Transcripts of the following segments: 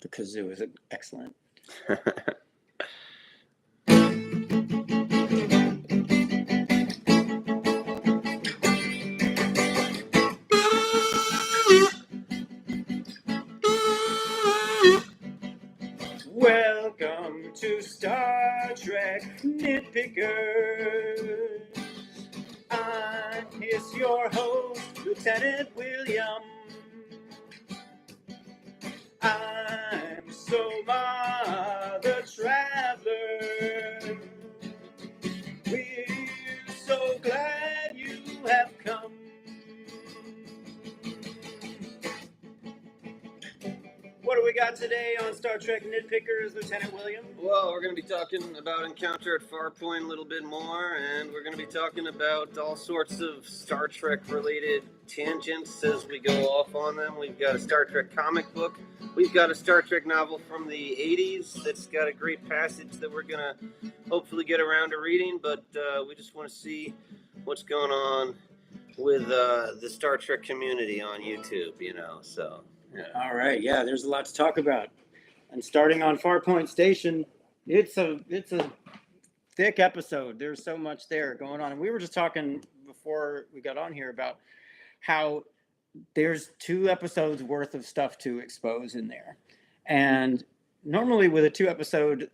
The kazoo is excellent. Welcome to Star Trek Nitpickers. I'm your host, Lieutenant William. I'm Soma the Traveler. We're so glad you have come. What do we got today on Star Trek Nitpickers, Lieutenant William? Well, we're going to be talking about Encounter at Farpoint a little bit more, and we're going to be talking about all sorts of Star Trek-related tangents as we go off on them. We've got a Star Trek comic book. We've got a Star Trek novel from the 80s that's got a great passage that we're going to hopefully get around to reading, but we just want to see what's going on with the Star Trek community on YouTube, so... Yeah. All right, yeah, there's a lot to talk about. And starting on Farpoint Station, it's a thick episode. There's so much there going on. And we were just talking before we got on here about how there's 2 episodes worth of stuff to expose in there. And normally with a 2-episode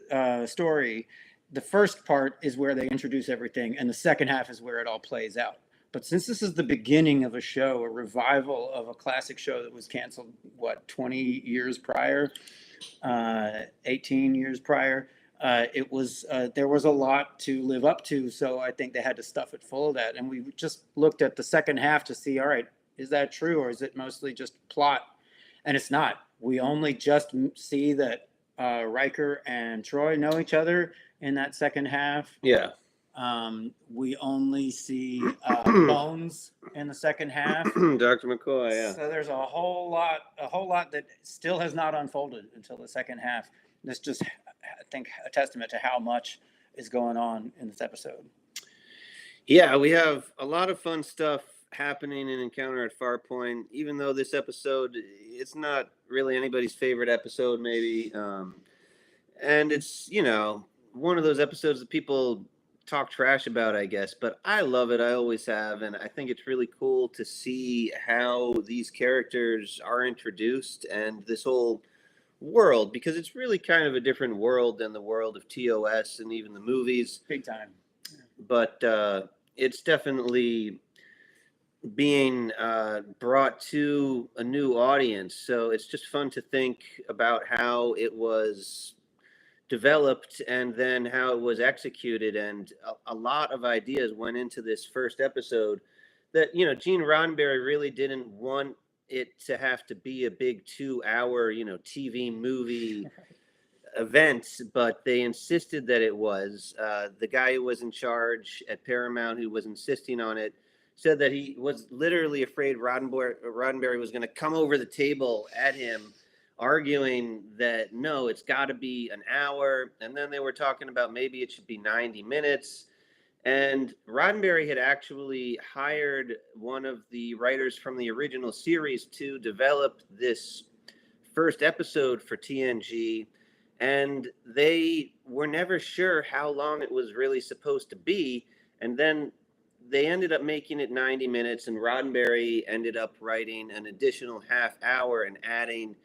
story, the first part is where they introduce everything, and the second half is where it all plays out. But since this is the beginning of a show, a revival of a classic show that was canceled, 20 years prior, 18 years prior, it was there was a lot to live up to. So I think they had to stuff it full of that. And we just looked at the second half to see, all right, is that true, or is it mostly just plot? And it's not. We only just see that Riker and Troy know each other in that second half. Yeah. We only see Bones in the second half. Dr. McCoy, yeah. So there's a whole lot that still has not unfolded until the second half. This just, I think, a testament to how much is going on in this episode. Yeah, we have a lot of fun stuff happening in Encounter at Farpoint, even though this episode, it's not really anybody's favorite episode, maybe. And it's, one of those episodes that people talk trash about, I guess, but I love it. I always have, and I think it's really cool to see how these characters are introduced and this whole world, because it's really kind of a different world than the world of TOS and even the movies. Big time. Yeah. But it's definitely being brought to a new audience, so it's just fun to think about how it was developed and then how it was executed, and a lot of ideas went into this first episode that Gene Roddenberry really didn't want it to have to be a big 2-hour TV movie event, but they insisted that it was. The guy who was in charge at Paramount, who was insisting on it, said that he was literally afraid Roddenberry was going to come over the table at him, arguing that no, it's got to be an hour. And then they were talking about maybe it should be 90 minutes. And Roddenberry had actually hired one of the writers from the original series to develop this first episode for TNG. And they were never sure how long it was really supposed to be. And then they ended up making it 90 minutes, and Roddenberry ended up writing an additional half hour and adding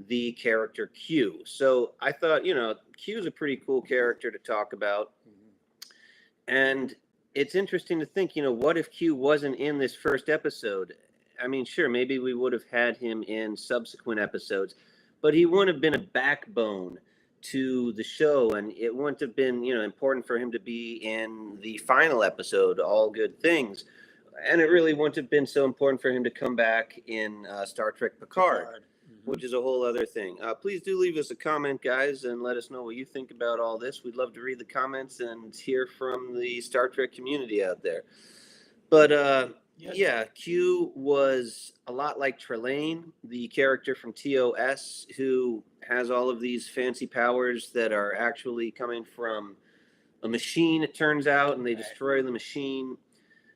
the character Q. So I thought, Q is a pretty cool character to talk about. And it's interesting to think, what if Q wasn't in this first episode? I mean, sure, maybe we would have had him in subsequent episodes, but he wouldn't have been a backbone to the show, and it wouldn't have been, important for him to be in the final episode, All Good Things. And it really wouldn't have been so important for him to come back in Star Trek Picard. Which is a whole other thing. Please do leave us a comment, guys, and let us know what you think about all this. We'd love to read the comments and hear from the Star Trek community out there. But, yeah, Q was a lot like Trelane, the character from TOS, who has all of these fancy powers that are actually coming from a machine, it turns out, and they destroy the machine.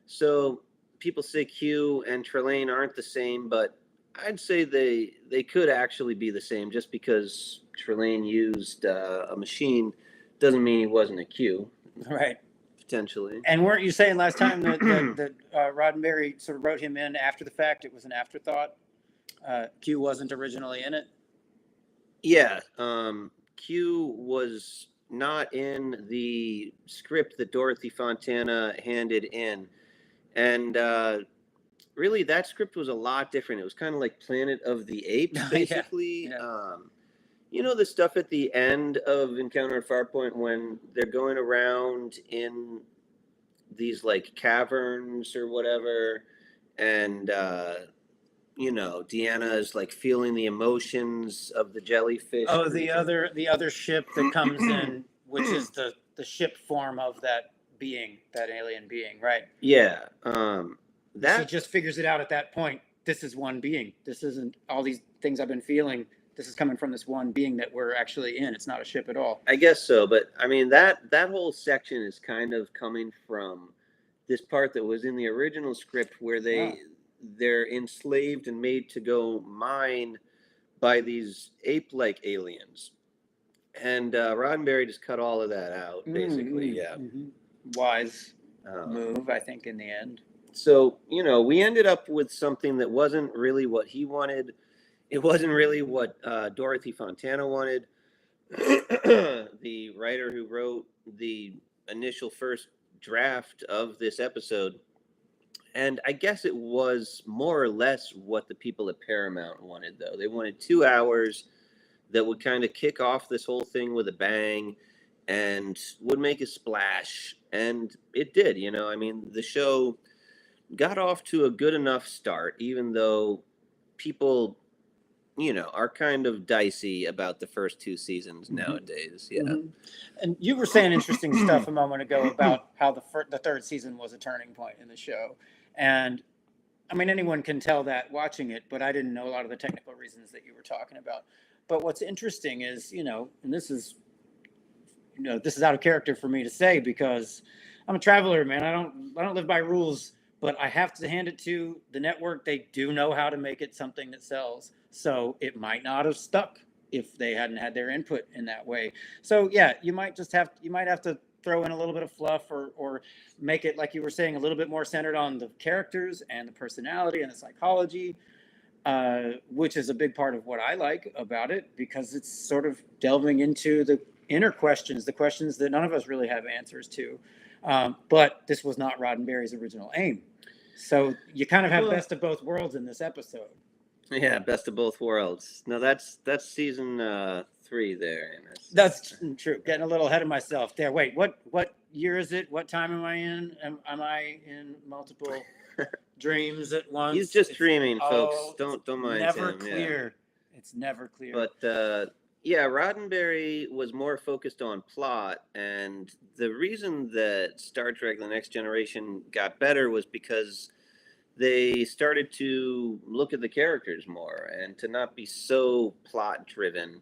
So people say Q and Trelane aren't the same, but I'd say they could actually be the same. Just because Trelane used a machine doesn't mean he wasn't a Q. Right. Potentially. And weren't you saying last time that Roddenberry sort of wrote him in after the fact? It was an afterthought. Q wasn't originally in it. Yeah. Q was not in the script that Dorothy Fontana handed in. And really, that script was a lot different. It was kind of like Planet of the Apes, basically. Yeah. You know, the stuff at the end of Encounter at Farpoint when they're going around in these like caverns or whatever, and you know, Deanna is like feeling the emotions of the jellyfish. Oh, the other ship that comes in, which is the ship form of that being, that alien being, right? Yeah. She just figures it out at that point. This is one being. This isn't all these things I've been feeling. This is coming from this one being that we're actually in. It's not a ship at all. I guess so, but I mean that whole section is kind of coming from this part that was in the original script where they're enslaved and made to go mine by these ape-like aliens. And Roddenberry just cut all of that out, basically. Yeah. Mm-hmm. Wise move, I think, in the end. So, you know, we ended up with something that wasn't really what he wanted. It wasn't really what Dorothy Fontana wanted. The writer who wrote the initial first draft of this episode. And I guess it was more or less what the people at Paramount wanted, though. They wanted 2 hours that would kind of kick off this whole thing with a bang and would make a splash. And it did, you know. I mean, the show got off to a good enough start, even though people, you know, are kind of dicey about the first 2 seasons nowadays. Yeah. Mm-hmm. And you were saying interesting stuff a moment ago about how the third season was a turning point in the show. And I mean, anyone can tell that watching it, but I didn't know a lot of the technical reasons that you were talking about. But what's interesting is, you know, and this is out of character for me to say because I'm a traveler, man. I don't live by rules, but I have to hand it to the network. They do know how to make it something that sells. So it might not have stuck if they hadn't had their input in that way. So yeah, you might have to throw in a little bit of fluff or make it, like you were saying, a little bit more centered on the characters and the personality and the psychology, which is a big part of what I like about it, because it's sort of delving into the inner questions, the questions that none of us really have answers to. But this was not Roddenberry's original aim. So you kind of have best of both worlds in this episode. Yeah, best of both worlds. No, that's season 3 there, Amos. That's true. Getting a little ahead of myself there. Wait, what year is it? What time am I in? Am I in multiple dreams at once? He's just dreaming, folks. Don't mind never him. Clear. Yeah. It's never clear. But yeah, Roddenberry was more focused on plot, and the reason that Star Trek: The Next Generation got better was because they started to look at the characters more and to not be so plot driven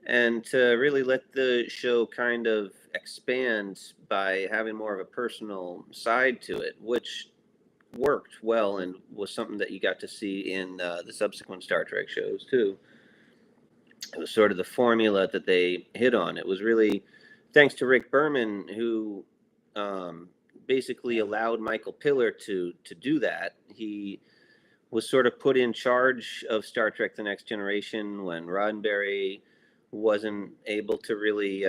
and to really let the show kind of expand by having more of a personal side to it, which worked well and was something that you got to see in the subsequent Star Trek shows too. It was sort of the formula that they hit on. It was really thanks to Rick Berman, who basically allowed Michael Piller to do that. He was sort of put in charge of Star Trek: The Next Generation when Roddenberry wasn't able to really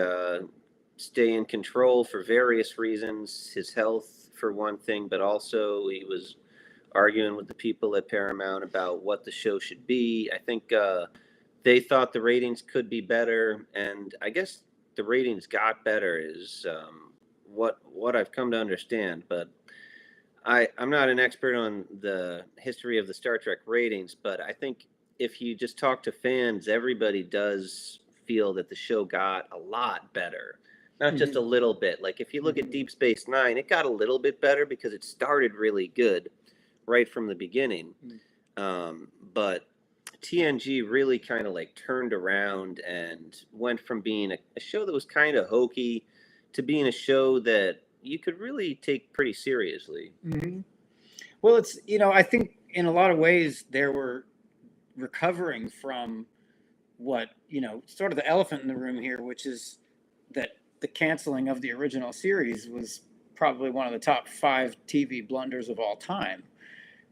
stay in control for various reasons. His health, for one thing, but also he was arguing with the people at Paramount about what the show should be. I think they thought the ratings could be better, and I guess the ratings got better is what I've come to understand. But I'm not an expert on the history of the Star Trek ratings, but I think if you just talk to fans, everybody does feel that the show got a lot better, not just a little bit. Like if you look at Deep Space Nine, it got a little bit better because it started really good right from the beginning. But TNG really kind of like turned around and went from being a show that was kind of hokey to being a show that you could really take pretty seriously. Well, it's, I think in a lot of ways there were recovering from what, sort of the elephant in the room here, which is that the canceling of the original series was probably one of the top 5 TV blunders of all time.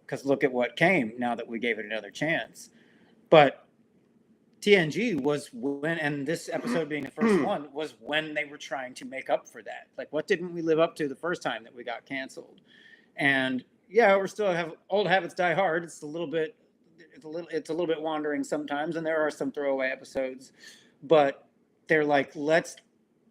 Because look at what came now that we gave it another chance. But TNG was when, and this episode being the first one, was when they were trying to make up for that. Like, what didn't we live up to the first time that we got canceled? And yeah, we're still have old habits die hard. It's a little bit wandering sometimes, and there are some throwaway episodes, but they're like, let's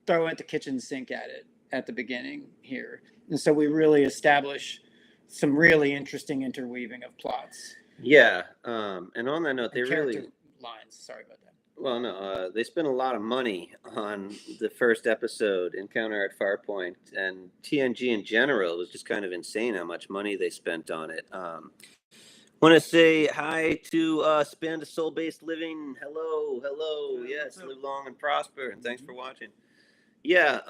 throw it the kitchen sink at it at the beginning here. And so we really establish some really interesting interweaving of plots. Yeah. And on that note, they really lines. Sorry about that. Well, no, they spent a lot of money on the first episode, Encounter at Farpoint, and TNG in general. It was just kind of insane how much money they spent on it. Want to say hi to Spend a Soul-Based Living. Hello. Yes, live long and prosper, and thanks for watching. Yeah,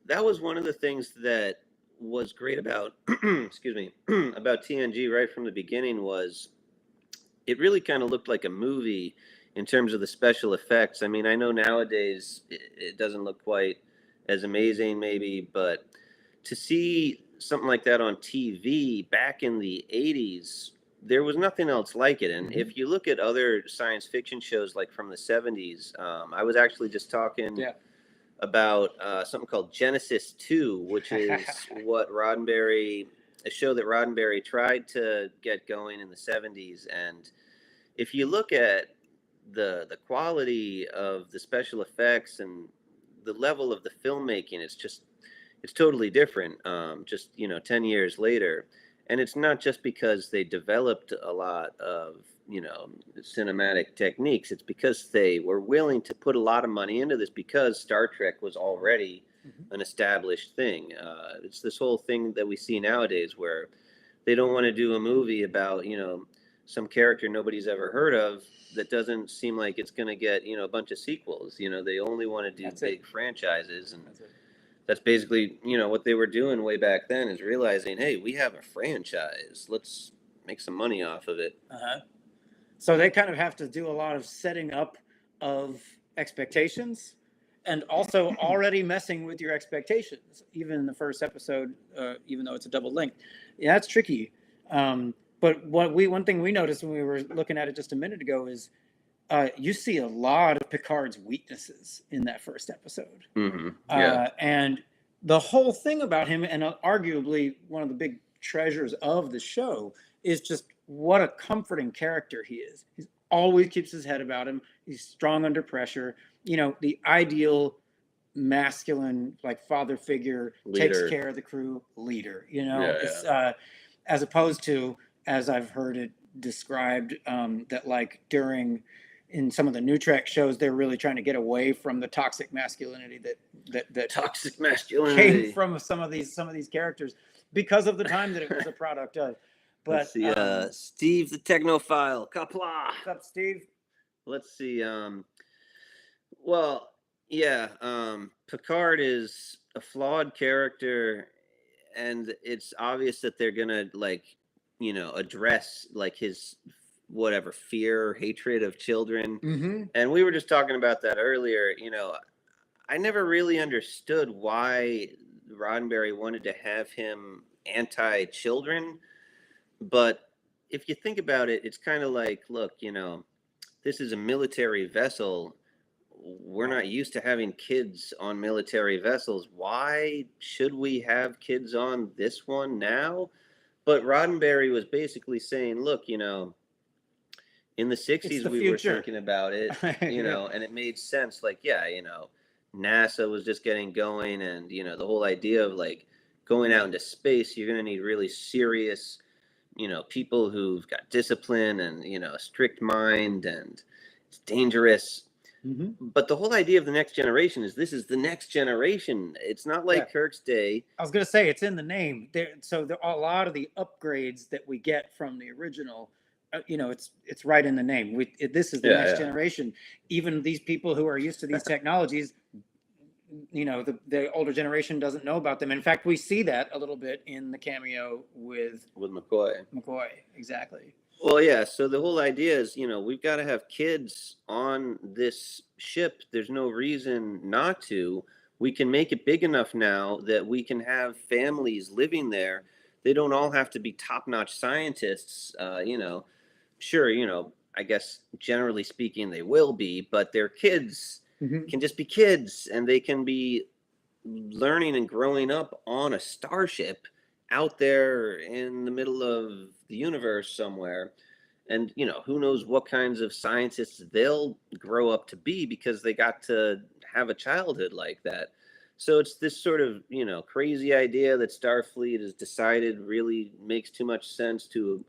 that was one of the things that was great about, excuse me, about TNG right from the beginning was it really kind of looked like a movie in terms of the special effects. I mean, I know nowadays it doesn't look quite as amazing maybe, but to see something like that on TV back in the 80s, there was nothing else like it. And if you look at other science fiction shows like from the 70s, I was actually just talking about something called Genesis 2, which is what a show that Roddenberry tried to get going in the 70s. And if you look at the quality of the special effects and the level of the filmmaking, it's totally different. 10 years later. And it's not just because they developed a lot of, cinematic techniques. It's because they were willing to put a lot of money into this because Star Trek was already an established thing. It's this whole thing that we see nowadays where they don't want to do a movie about, some character nobody's ever heard of that doesn't seem like it's going to get, a bunch of sequels. They only want to do big franchises. And that's basically, what they were doing way back then is realizing, hey, we have a franchise. Let's make some money off of it. So they kind of have to do a lot of setting up of expectations and also already messing with your expectations, even in the first episode, even though it's a double length. Yeah, that's tricky. But one thing we noticed when we were looking at it just a minute ago is you see a lot of Picard's weaknesses in that first episode. And the whole thing about him, and arguably one of the big treasures of the show, is just what a comforting character he is. He always keeps his head about him. He's strong under pressure. The ideal masculine, like father figure, leader. Takes care of the crew, leader. It's as opposed to, as I've heard it described, that like in some of the new Trek shows, they're really trying to get away from the toxic masculinity that toxic masculinity came from some of these characters because of the time that it was a product of. But let's see, Steve the Technophile, Kapla. What's up, Steve? Let's see. Picard is a flawed character, and it's obvious that they're gonna address like his whatever fear, hatred of children. And we were just talking about that earlier. I never really understood why Roddenberry wanted to have him anti-children. But if you think about it, it's kind of like, look, this is a military vessel. We're not used to having kids on military vessels. Why should we have kids on this one now? But Roddenberry was basically saying, look, in the 60s, we were thinking about it, and it made sense. Like, NASA was just getting going. And, the whole idea of like going out into space, you're going to need really serious people who've got discipline and, a strict mind, and it's dangerous. But the whole idea of the next generation is this is the next generation. It's not like Kirk's day. I was going to say it's in the name. So there are a lot of the upgrades that we get from the original, it's right in the name. This is the next generation. Even these people who are used to these technologies, the older generation doesn't know about them. In fact, we see that a little bit in the cameo with McCoy. Exactly. Well, yeah. So the whole idea is, we've got to have kids on this ship. There's no reason not to. We can make it big enough now that we can have families living there. They don't all have to be top-notch scientists. Sure, I guess generally speaking, they will be, but their kids Mhm. can just be kids, and they can be learning and growing up on a starship out there in the middle of the universe somewhere. And who knows what kinds of scientists they'll grow up to be because they got to have a childhood like that. So it's this sort of crazy idea that Starfleet has decided really makes too much sense to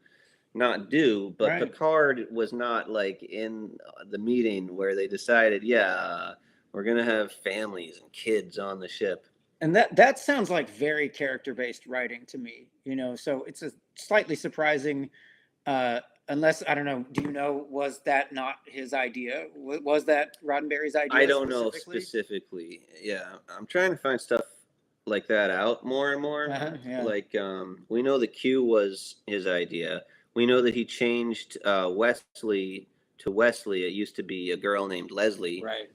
not do. But Right. Picard was not like in the meeting where they decided, yeah, we're gonna have families and kids on the ship. And that sounds like very character-based writing to me, so it's a slightly surprising, unless, I don't know, do you know, was that not his idea? Was that Roddenberry's I idea don't know specifically? specifically. Yeah, I'm trying to find stuff like that out more and more. Yeah. Like, we know the Q was his idea. We know that he changed Wesley to Wesley. It used to be a girl named Leslie. Right.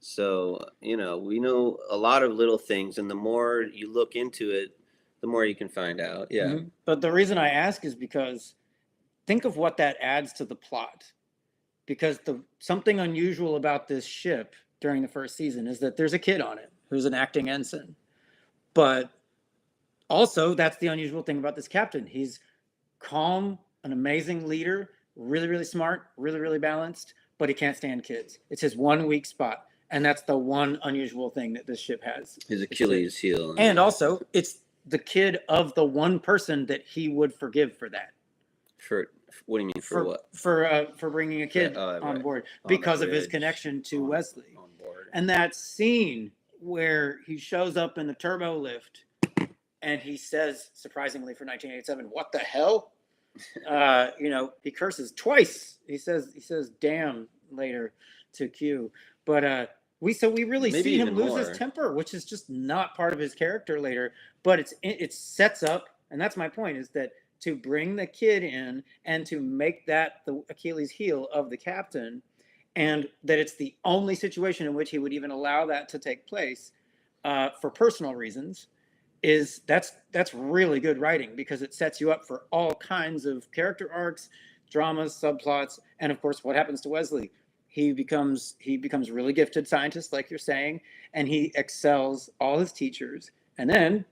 So, we know a lot of little things, and the more you look into it, the more you can find out. Yeah. But the reason I ask is because think of what that adds to the plot. Because something unusual about this ship during the first season is that there's a kid on it who's an acting ensign. But also, that's the unusual thing about this captain. He's calm, an amazing leader, really, really smart, really, really balanced, but he can't stand kids. It's his one weak spot. And that's the one unusual thing that this ship has. His Achilles heel. And also, it's the kid of the one person that he would forgive for that. For what do you mean for what? For bringing a kid on right. board On because the of his bridge, connection to Wesley. on board. And that scene where he shows up in the turbo lift and he says, surprisingly for 1987, "What the hell?" He curses twice. He says "damn" later to Q. But we really Maybe see him even lose more. his temper, which is just not part of his character later. But it sets up, and that's my point, is that to bring the kid in and to make that the Achilles heel of the captain, and that it's the only situation in which he would even allow that to take place for personal reasons, that's really good writing, because it sets you up for all kinds of character arcs, dramas, subplots, and of course what happens to Wesley. He becomes really gifted scientist, like you're saying, and he excels all his teachers, and then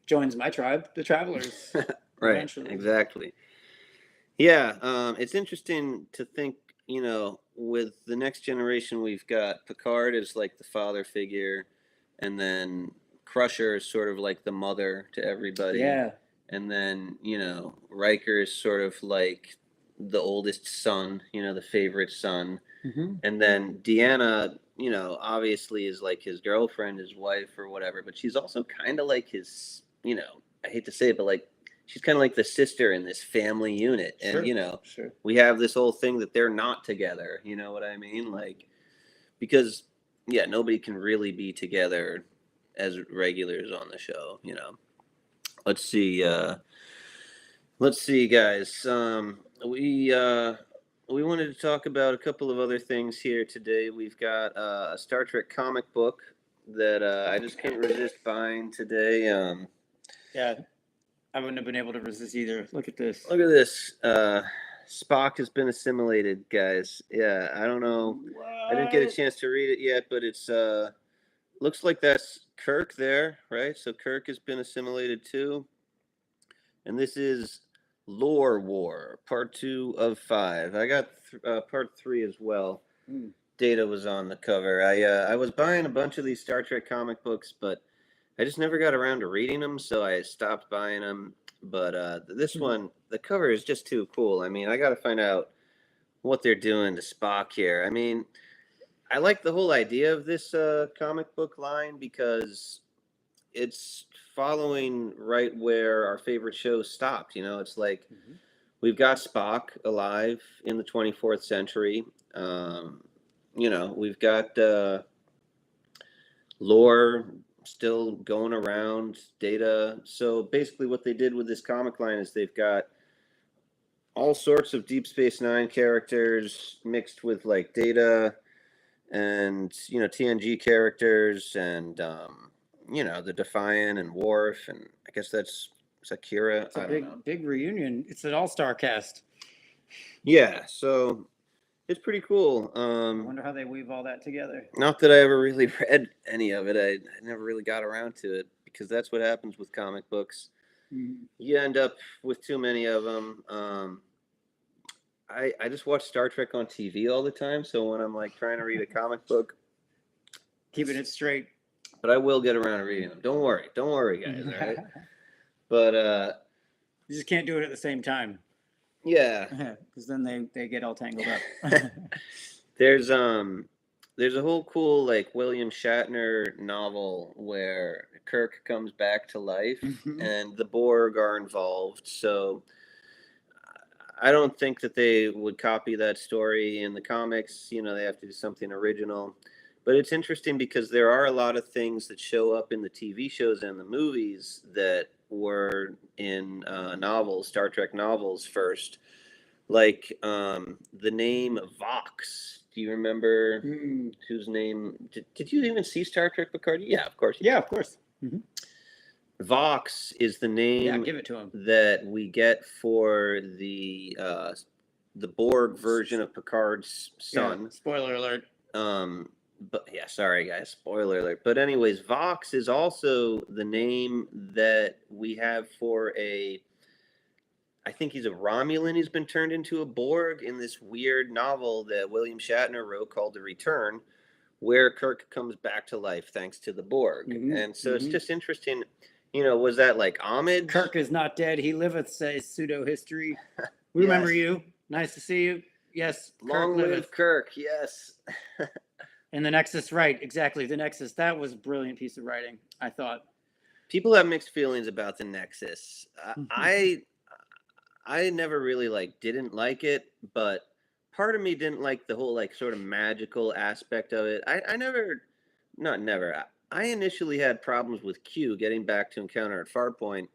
joins my tribe, the Travelers. Right. Eventually. Exactly. Yeah. It's interesting to think, with the next generation, we've got Picard as like the father figure, and then Crusher is sort of like the mother to everybody. Yeah. And then, Riker is sort of like the oldest son, the favorite son. And then Deanna, obviously is like his girlfriend, his wife, or whatever, but she's also kind of like his, I hate to say it, but like she's kind of like the sister in this family unit. Sure. And, Sure. we have this whole thing that they're not together. You know what I mean? Like, because, yeah, nobody can really be together as regulars on the show, Let's see. Let's see, guys. We wanted to talk about a couple of other things here today. We've got a Star Trek comic book that I just couldn't resist buying today. Yeah, I wouldn't have been able to resist either. Look at this. Look at this. Spock has been assimilated, guys. Yeah, I don't know. What? I didn't get a chance to read it yet, but it's looks like that's Kirk there, right? So Kirk has been assimilated too. And this is Lore War, part 2 of 5. I got part 3 as well. Data was on the cover. I was buying a bunch of these Star Trek comic books, but I just never got around to reading them, so I stopped buying them. But this one, the cover is just too cool. I mean, I got to find out what they're doing to Spock here. I mean, I like the whole idea of this comic book line because it's following right where our favorite show stopped. It's like we've got Spock alive in the 24th century. We've got Lore still going around, Data. So basically what they did with this comic line is they've got all sorts of Deep Space Nine characters mixed with like Data and TNG characters and the Defiant and Worf, and I guess that's Sakura. It's a big reunion. It's an all-star cast. Yeah, so it's pretty cool. I wonder how they weave all that together. Not that I ever really read any of it. I never really got around to it because that's what happens with comic books. Mm-hmm. You end up with too many of them. I just watch Star Trek on TV all the time, so when I'm like trying to read a comic book, keeping it straight. But I will get around to reading them. Don't worry, guys. All right. But you just can't do it at the same time. Yeah, because then they get all tangled up. There's a whole cool like William Shatner novel where Kirk comes back to life and the Borg are involved. So I don't think that they would copy that story in the comics. They have to do something original. But it's interesting because there are a lot of things that show up in the TV shows and the movies that were in novels, Star Trek novels first. Like the name Vox. Do you remember whose name? Did you even see Star Trek Picard? Yeah, of course. Yeah, of course. Mm-hmm. Vox is the name give it to him. that we get for the Borg version of Picard's son. Yeah, spoiler alert. But yeah, sorry guys, spoiler alert. But anyways, Vox is also the name that we have for I think he's a Romulan who's been turned into a Borg in this weird novel that William Shatner wrote called The Return, where Kirk comes back to life thanks to the Borg. And so it's just interesting, was that like homage? Kirk is not dead. He liveth, says pseudo history. We remember you. Nice to see you. Yes. Long live Kirk. Yes. And the Nexus, right? Exactly. The Nexus. That was a brilliant piece of writing, I thought. People have mixed feelings about the Nexus. I never really didn't like it, but part of me didn't like the whole sort of magical aspect of it. I initially had problems with Q getting back to Encounter at Farpoint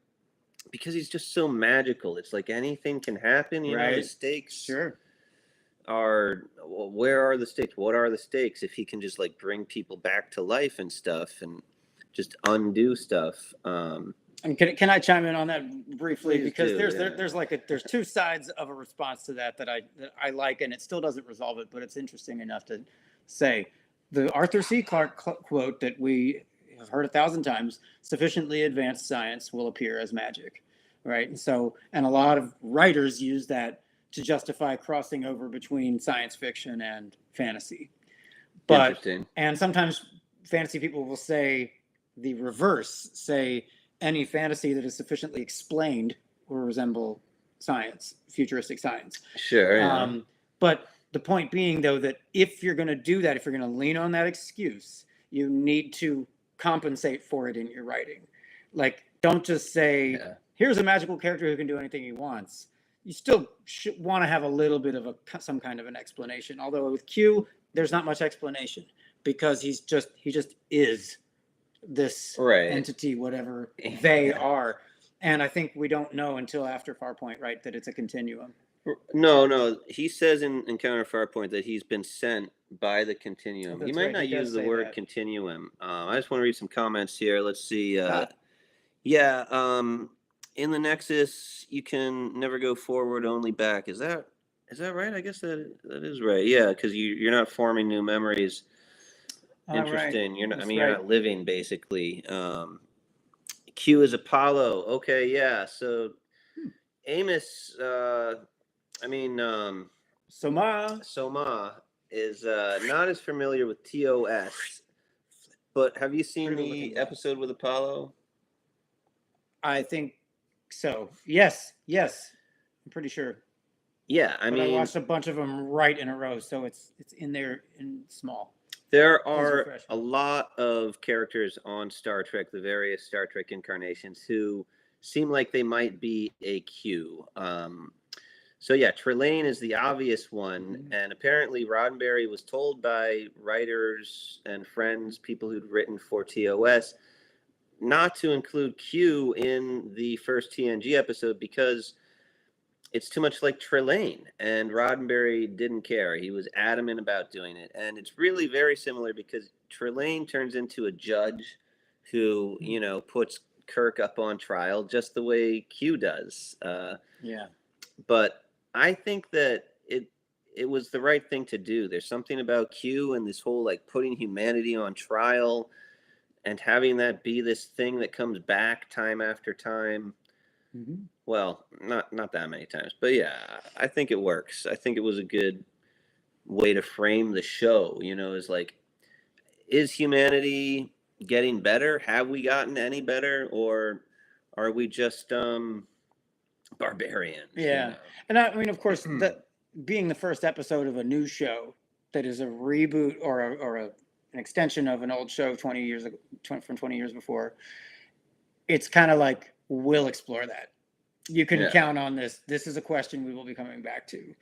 because he's just so magical. It's like anything can happen. The stakes are, where are the stakes? What are the stakes? If he can just bring people back to life and stuff and just undo stuff. And can I chime in on that briefly? Please because do, there's two sides of a response to that I like, and it still doesn't resolve it, but it's interesting enough to say. The Arthur C. Clarke quote that we have heard 1,000 times: "Sufficiently advanced science will appear as magic," right? And a lot of writers use that to justify crossing over between science fiction and fantasy. And sometimes fantasy people will say the reverse, say any fantasy that is sufficiently explained will resemble science, futuristic science. Sure. Yeah. But the point being, though, that if you're going to do that, if you're going to lean on that excuse, you need to compensate for it in your writing. Don't just say, here's a magical character who can do anything he wants. You still want to have a little bit of some kind of an explanation. Although with Q, there's not much explanation because he just is this entity, whatever they are. And I think we don't know until after Farpoint, right, that it's a continuum. No. He says in Encounter Farpoint that he's been sent by the continuum. He might not use the word continuum. I just want to read some comments here. Let's see. In the Nexus, you can never go forward, only back. Is that right? I guess that is right. Yeah, because you're not forming new memories. Interesting. Right. You're not living basically. Q is Apollo. Okay, yeah. So Amos, Soma is not as familiar with TOS, but have you seen the episode with Apollo? I think so. Yes. I'm pretty sure. Yeah, I watched a bunch of them right in a row, so it's in there in small. There are a lot of characters on Star Trek, the various Star Trek incarnations, who seem like they might be a Q. So yeah, Trelane is the obvious one, and apparently Roddenberry was told by writers and friends, people who'd written for TOS, not to include Q in the first TNG episode because it's too much like Trelane, and Roddenberry didn't care. He was adamant about doing it, and it's really very similar because Trelane turns into a judge who, puts Kirk up on trial just the way Q does. Yeah. But I think that it was the right thing to do. There's something about Q and this whole like putting humanity on trial and having that be this thing that comes back time after time. Mm-hmm. Well, not that many times, but yeah, I think it works. I think it was a good way to frame the show. Is like, is humanity getting better? Have we gotten any better, or are we just barbarians? Yeah, and I mean, of course, that being the first episode of a new show that is a reboot or an extension of an old show 20 years ago, from 20 years before, it's kind of like we'll explore that. You can count on this. This is a question we will be coming back to.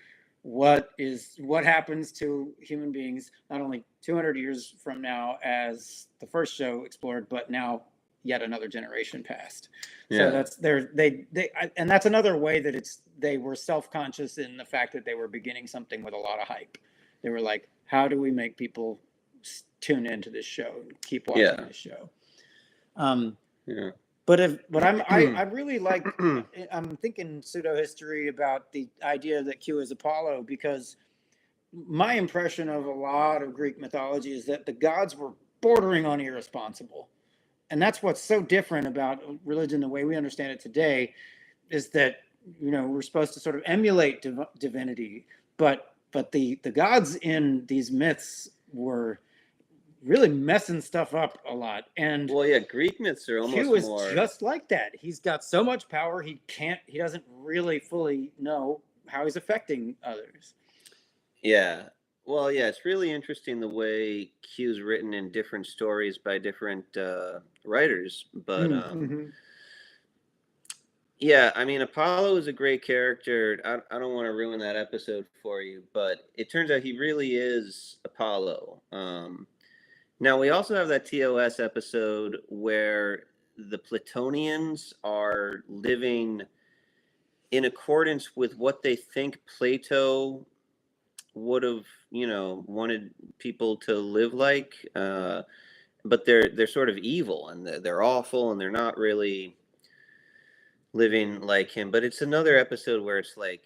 What happens to human beings not only 200 years from now as the first show explored, but now yet another generation passed. So that's and that's another way that they were self-conscious in the fact that they were beginning something with a lot of hype. They were like, how do we make people tune into this show and keep watching this show? But I really like, I'm thinking pseudo history about the idea that Q is Apollo, because my impression of a lot of Greek mythology is that the gods were bordering on irresponsible. And that's what's so different about religion, the way we understand it today, is that, we're supposed to sort of emulate divinity, but the gods in these myths were really messing stuff up a lot. And Greek myths are almost Q is more just like that. He's got so much power, he doesn't really fully know how he's affecting others. Yeah. Well, yeah, it's really interesting the way Q's written in different stories by different writers. But yeah, I mean, Apollo is a great character. I don't want to ruin that episode for you, but it turns out he really is Apollo. Now, we also have that TOS episode where the Platonians are living in accordance with what they think Plato would have, wanted people to live like. But they're sort of evil and they're awful and they're not really living like him. But it's another episode where it's like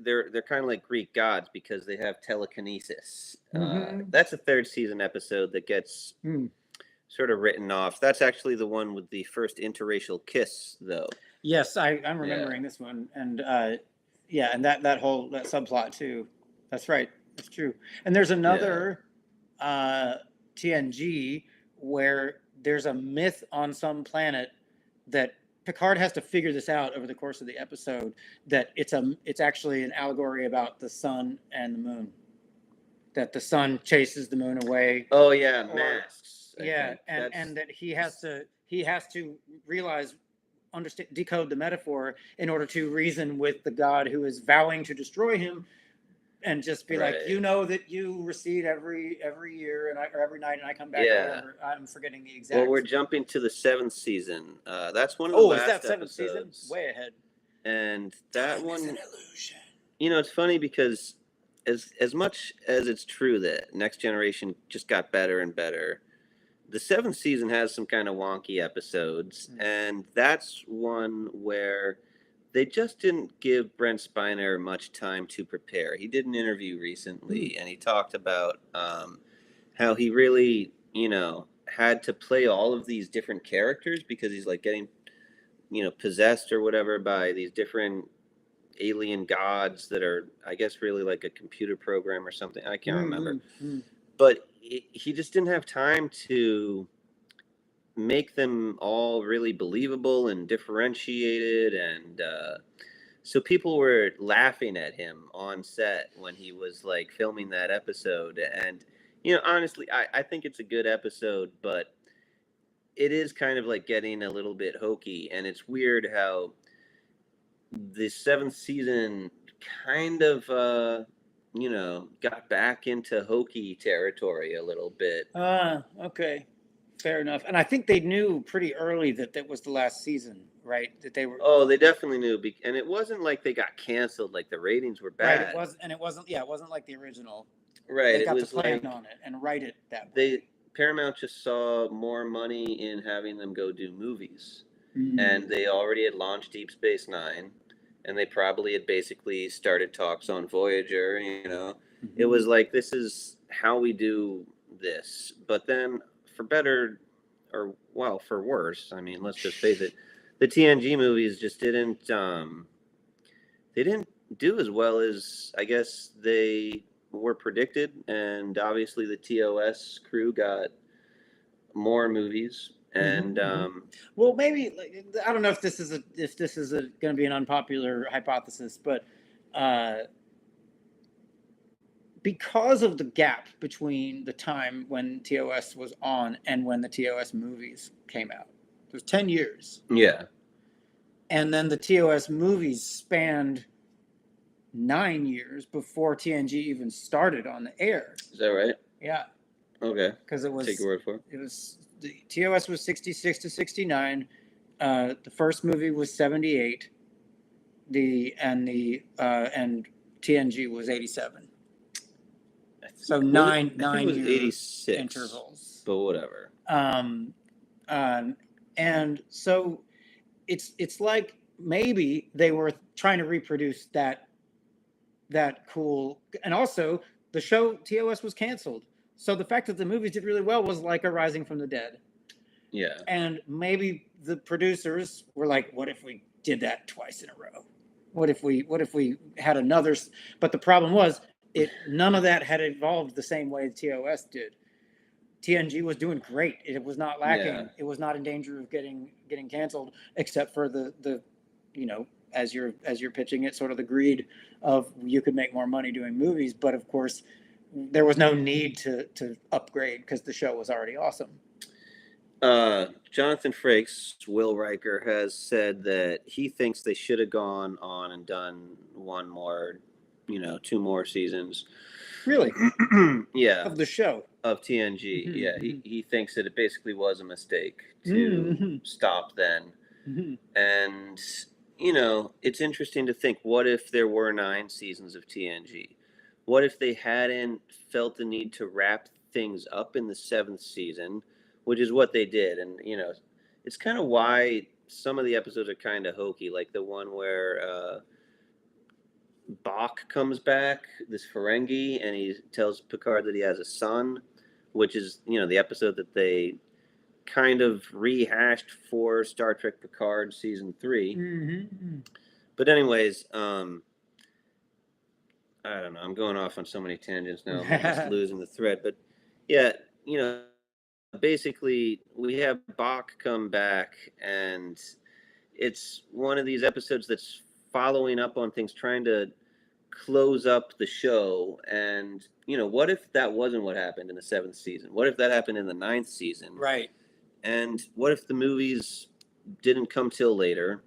they're kind of like Greek gods because they have telekinesis. That's a third season episode that gets sort of written off. That's actually the one with the first interracial kiss, though. Yes, I'm remembering this one, and and that subplot too. That's right. That's true. And there's another TNG where there's a myth on some planet that Picard has to figure this out over the course of the episode, that it's actually an allegory about the sun and the moon. That the sun chases the moon away. Oh yeah, masks. And that he has to realize, understand, decode the metaphor in order to reason with the god who is vowing to destroy him, and just be like, that you recede every year or every night, and I come back. Whatever. I'm forgetting the exact. Well, we're jumping to the 7th season. That's one of the last is that 7th episodes. season? Way ahead. And that Time one is an illusion. It's funny because as much as it's true that Next Generation just got better and better, the 7th season has some kind of wonky episodes, and that's one where they just didn't give Brent Spiner much time to prepare. He did an interview recently, and he talked about how he really, had to play all of these different characters because he's like getting, possessed or whatever by these different alien gods that are, I guess, really like a computer program or something. I can't remember. But he just didn't have time to make them all really believable and differentiated, and so people were laughing at him on set when he was like filming that episode. And honestly, I think it's a good episode, but it is kind of like getting a little bit hokey, and it's weird how the 7th season kind of got back into hokey territory a little bit. Okay. Fair enough. And I think they knew pretty early that was the last season, right? That they were Oh, they definitely knew, and it wasn't like they got canceled. Like the ratings were right. bad. It wasn't. Yeah, it wasn't like the original. Right. They It got to was plan like on it and write it that way. Paramount just saw more money in having them go do movies, Mm. and they already had launched Deep Space Nine, and they probably had basically started talks on Voyager. It was like, this is how we do this. But then, for better or well, for worse, I mean, let's just face it, the TNG movies just didn't. They didn't do as well as I guess they were predicted, and obviously the TOS crew got more movies, and Well, maybe I don't know if this is going to be an unpopular hypothesis, but because of the gap between the time when TOS was on and when the TOS movies came out, it was 10 years, yeah, and then the TOS movies spanned 9 years before TNG even started on the air. is that right? Yeah, Okay, because it was take your word for it. It was the TOS was 66 to 69. The first movie was 78. And TNG was 87. So nine it was year 86 intervals. but whatever. And so it's like maybe they were trying to reproduce that cool, and also the show TOS was canceled. So the fact that the movies did really well was like a Rising from the Dead. Yeah. And maybe the producers were like, what if we did that twice in a row? What if we had another? But the problem was, none of that had evolved the same way TOS did. TNG was doing great. It was not lacking. Yeah. It was not in danger of getting canceled, except for the as you're pitching it, sort of the greed of you could make more money doing movies. But of course, there was no need to upgrade because the show was already awesome. Jonathan Frakes, Will Riker, has said that he thinks they should have gone on and done one more, 2 more seasons. Really? Yeah. Of the show. Of TNG. Mm-hmm. Yeah. He thinks that it basically was a mistake to stop then. Mm-hmm. And, it's interesting to think, what if there were 9 seasons of TNG? What if they hadn't felt the need to wrap things up in the 7th season, which is what they did? And, it's kind of why some of the episodes are kind of hokey, like the one where Bach comes back, this Ferengi, and he tells Picard that he has a son, which is, the episode that they kind of rehashed for Star Trek Picard season 3. Mm-hmm. But anyways, I don't know. I'm going off on so many tangents now. I'm just losing the thread. But yeah, basically we have Bach come back, and it's one of these episodes that's following up on things, trying to close up the show. And, what if that wasn't what happened in the 7th season? What if that happened in the 9th season? Right. And what if the movies didn't come till later?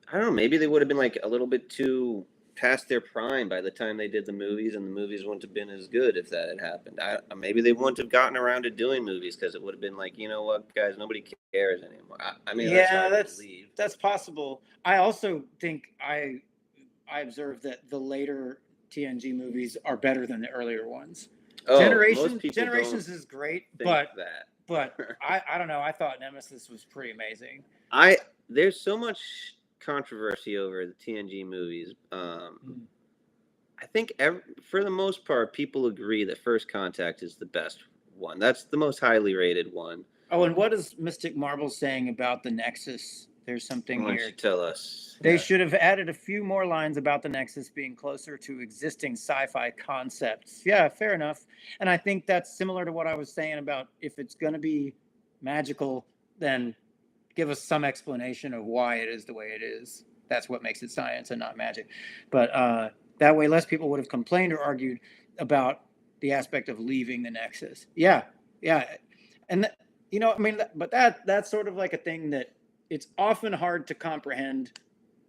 I don't know. Maybe they would have been like a little bit too past their prime by the time they did the movies, and the movies wouldn't have been as good if that had happened. Maybe they wouldn't have gotten around to doing movies because it would have been like, you know what, guys, nobody cares anymore. I mean, yeah, that's possible. I also think I observed that the later TNG movies are better than the earlier ones. Oh, Generations is great, but I don't know. I thought Nemesis was pretty amazing. There's so much controversy over the TNG movies. I think for the most part, people agree that First Contact is the best one. That's the most highly rated one. Oh, and what is Mystic Marble saying about the Nexus? There's something here. Why don't you tell us? They should have added a few more lines about the Nexus being closer to existing sci-fi concepts. Yeah, fair enough. And I think that's similar to what I was saying about, if it's going to be magical, then give us some explanation of why it is the way it is. That's what makes it science and not magic. But that way, less people would have complained or argued about the aspect of leaving the Nexus. Yeah. And, but that's sort of like a thing that it's often hard to comprehend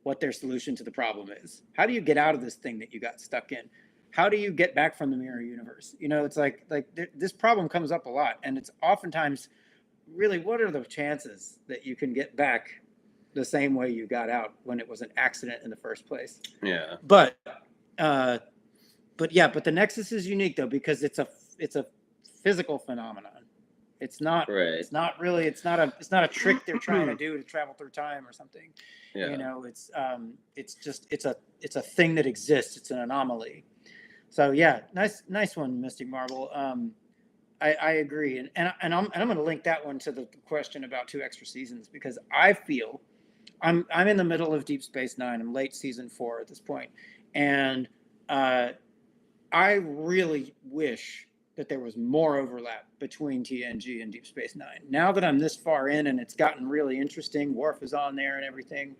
what their solution to the problem is. How do you get out of this thing that you got stuck in? How do you get back from the mirror universe? It's like this problem comes up a lot, and it's oftentimes really, what are the chances that you can get back the same way you got out when it was an accident in the first place. Yeah. But the Nexus is unique though, because it's a physical phenomenon. It's not Right. It's not a trick they're trying to do to travel through time or something. Yeah. You know, it's a thing that exists. It's an anomaly. So yeah, nice one, Mystic Marble. I agree, and I'm going to link that one to the question about 2 extra seasons, because I feel I'm in the middle of Deep Space Nine. I'm late season 4 at this point, and I really wish that there was more overlap between TNG and Deep Space Nine. Now that I'm this far in and it's gotten really interesting, Worf is on there and everything.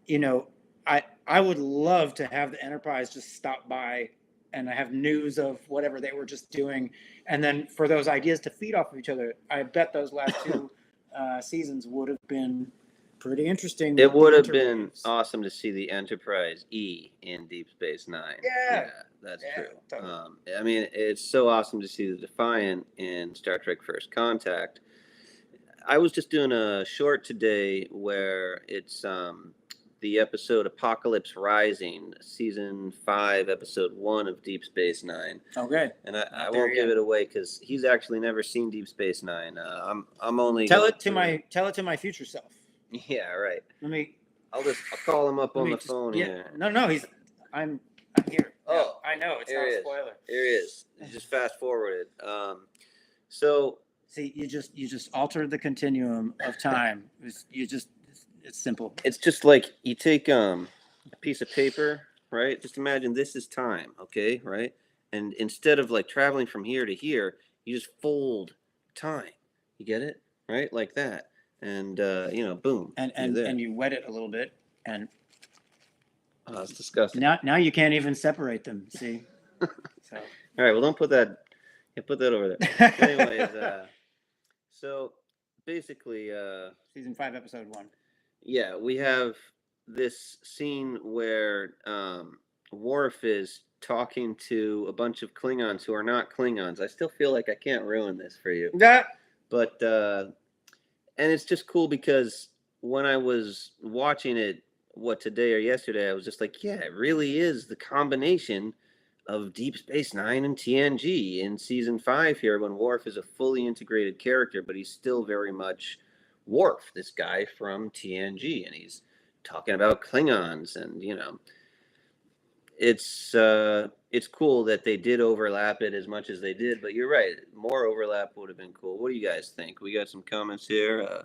You know, I would love to have the Enterprise just stop by and have news of whatever they were just doing, and then for those ideas to feed off of each other. I bet those last 2 seasons would have been pretty interesting. It would have been awesome to see the Enterprise E in Deep Space Nine. Yeah, that's yeah, true. totally. I mean, it's so awesome to see the Defiant in Star Trek First Contact. I was just doing a short today where it's the episode Apocalypse Rising, season 5, episode 1 of Deep Space Nine. Okay. And I won't give it away because he's actually never seen Deep Space Nine. I'm only tell it to my future self. Yeah, right. I'll call him up on the phone here. No, I'm here. Oh, I know it's not a spoiler. Here he is. You just fast forwarded. So see, you just altered the continuum of time. It's simple. It's just like you take a piece of paper, right? Just imagine this is time, okay, right? And instead of like traveling from here to here, you just fold time. You get it, right? Like that. And boom. And you wet it a little bit, and it's disgusting. Now you can't even separate them. See. So. All right. Well, don't put that. Yeah, put that over there. Anyways, so basically, season 5, episode 1. Yeah, we have this scene where Worf is talking to a bunch of Klingons who are not Klingons. I still feel like I can't ruin this for you. Yeah. But and it's just cool because when I was watching it, today or yesterday, I was just like, yeah, it really is the combination of Deep Space Nine and TNG in season 5 here, when Worf is a fully integrated character, but he's still very much Worf, this guy from TNG, and he's talking about Klingons, and it's cool that they did overlap it as much as they did. But you're right, more overlap would have been cool. What do you guys think? We got some comments here.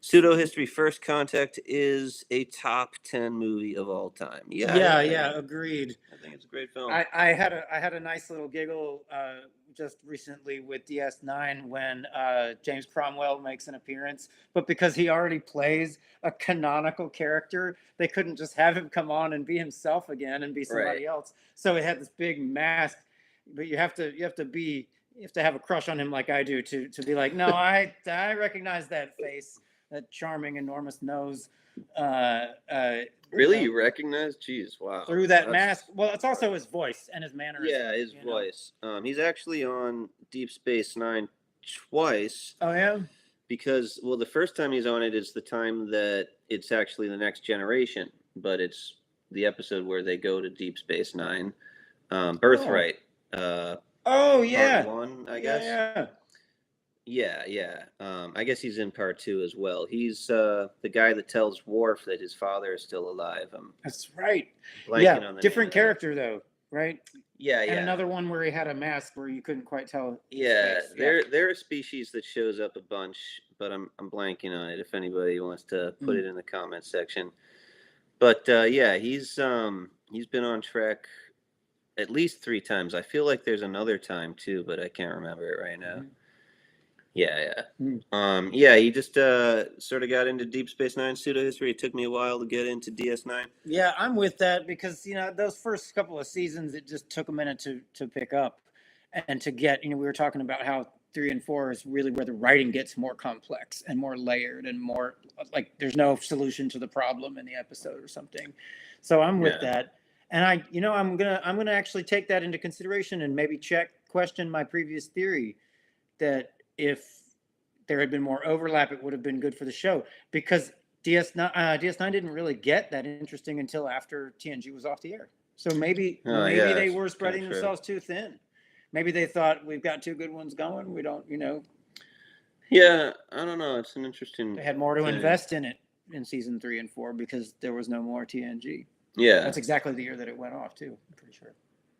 Pseudo History First Contact is a top 10 movie of all time. Yeah, agreed. I think it's a great film. I had a nice little giggle just recently with DS9 when James Cromwell makes an appearance, but because he already plays a canonical character, they couldn't just have him come on and be himself again and be somebody else. So it had this big mask, but you have to have a crush on him like I do to be like, no, I recognize that face, that charming, enormous nose. Really? You recognize? Jeez, wow. Through that mask. Well, it's also his voice and his mannerisms. Yeah, his voice. He's actually on Deep Space Nine twice. Oh, yeah? Because, well, the first time he's on it is the time that it's actually the Next Generation, but it's the episode where they go to Deep Space Nine. Birthright. Oh, yeah. Part 1, I guess. Yeah. I guess he's in part 2 as well. He's the guy that tells Worf that his father is still alive. That's right. On the different character though, right? Yeah. And another one where he had a mask where you couldn't quite tell. Yeah, they're a species that shows up a bunch, but I'm blanking on it. If anybody wants to put it in the comment section. But he's been on Trek at least 3 times. I feel like there's another time too, but I can't remember it right now. Yeah. He just sort of got into Deep Space Nine pseudo history. It took me a while to get into DS9. Yeah, I'm with that because those first couple of seasons, it just took a minute to pick up and to get. We were talking about how 3 and 4 is really where the writing gets more complex and more layered and more like there's no solution to the problem in the episode or something. So I'm with that, and I'm gonna actually take that into consideration and maybe question my previous theory that if there had been more overlap, it would have been good for the show, because DS9 didn't really get that interesting until after TNG was off the air. So maybe they were spreading themselves too thin. Maybe they thought, we've got two good ones going. We don't, Yeah, I don't know. It's an interesting. They had more to thing. invest in it in season 3 and 4 because there was no more TNG. Yeah, that's exactly the year that it went off too. I'm pretty sure.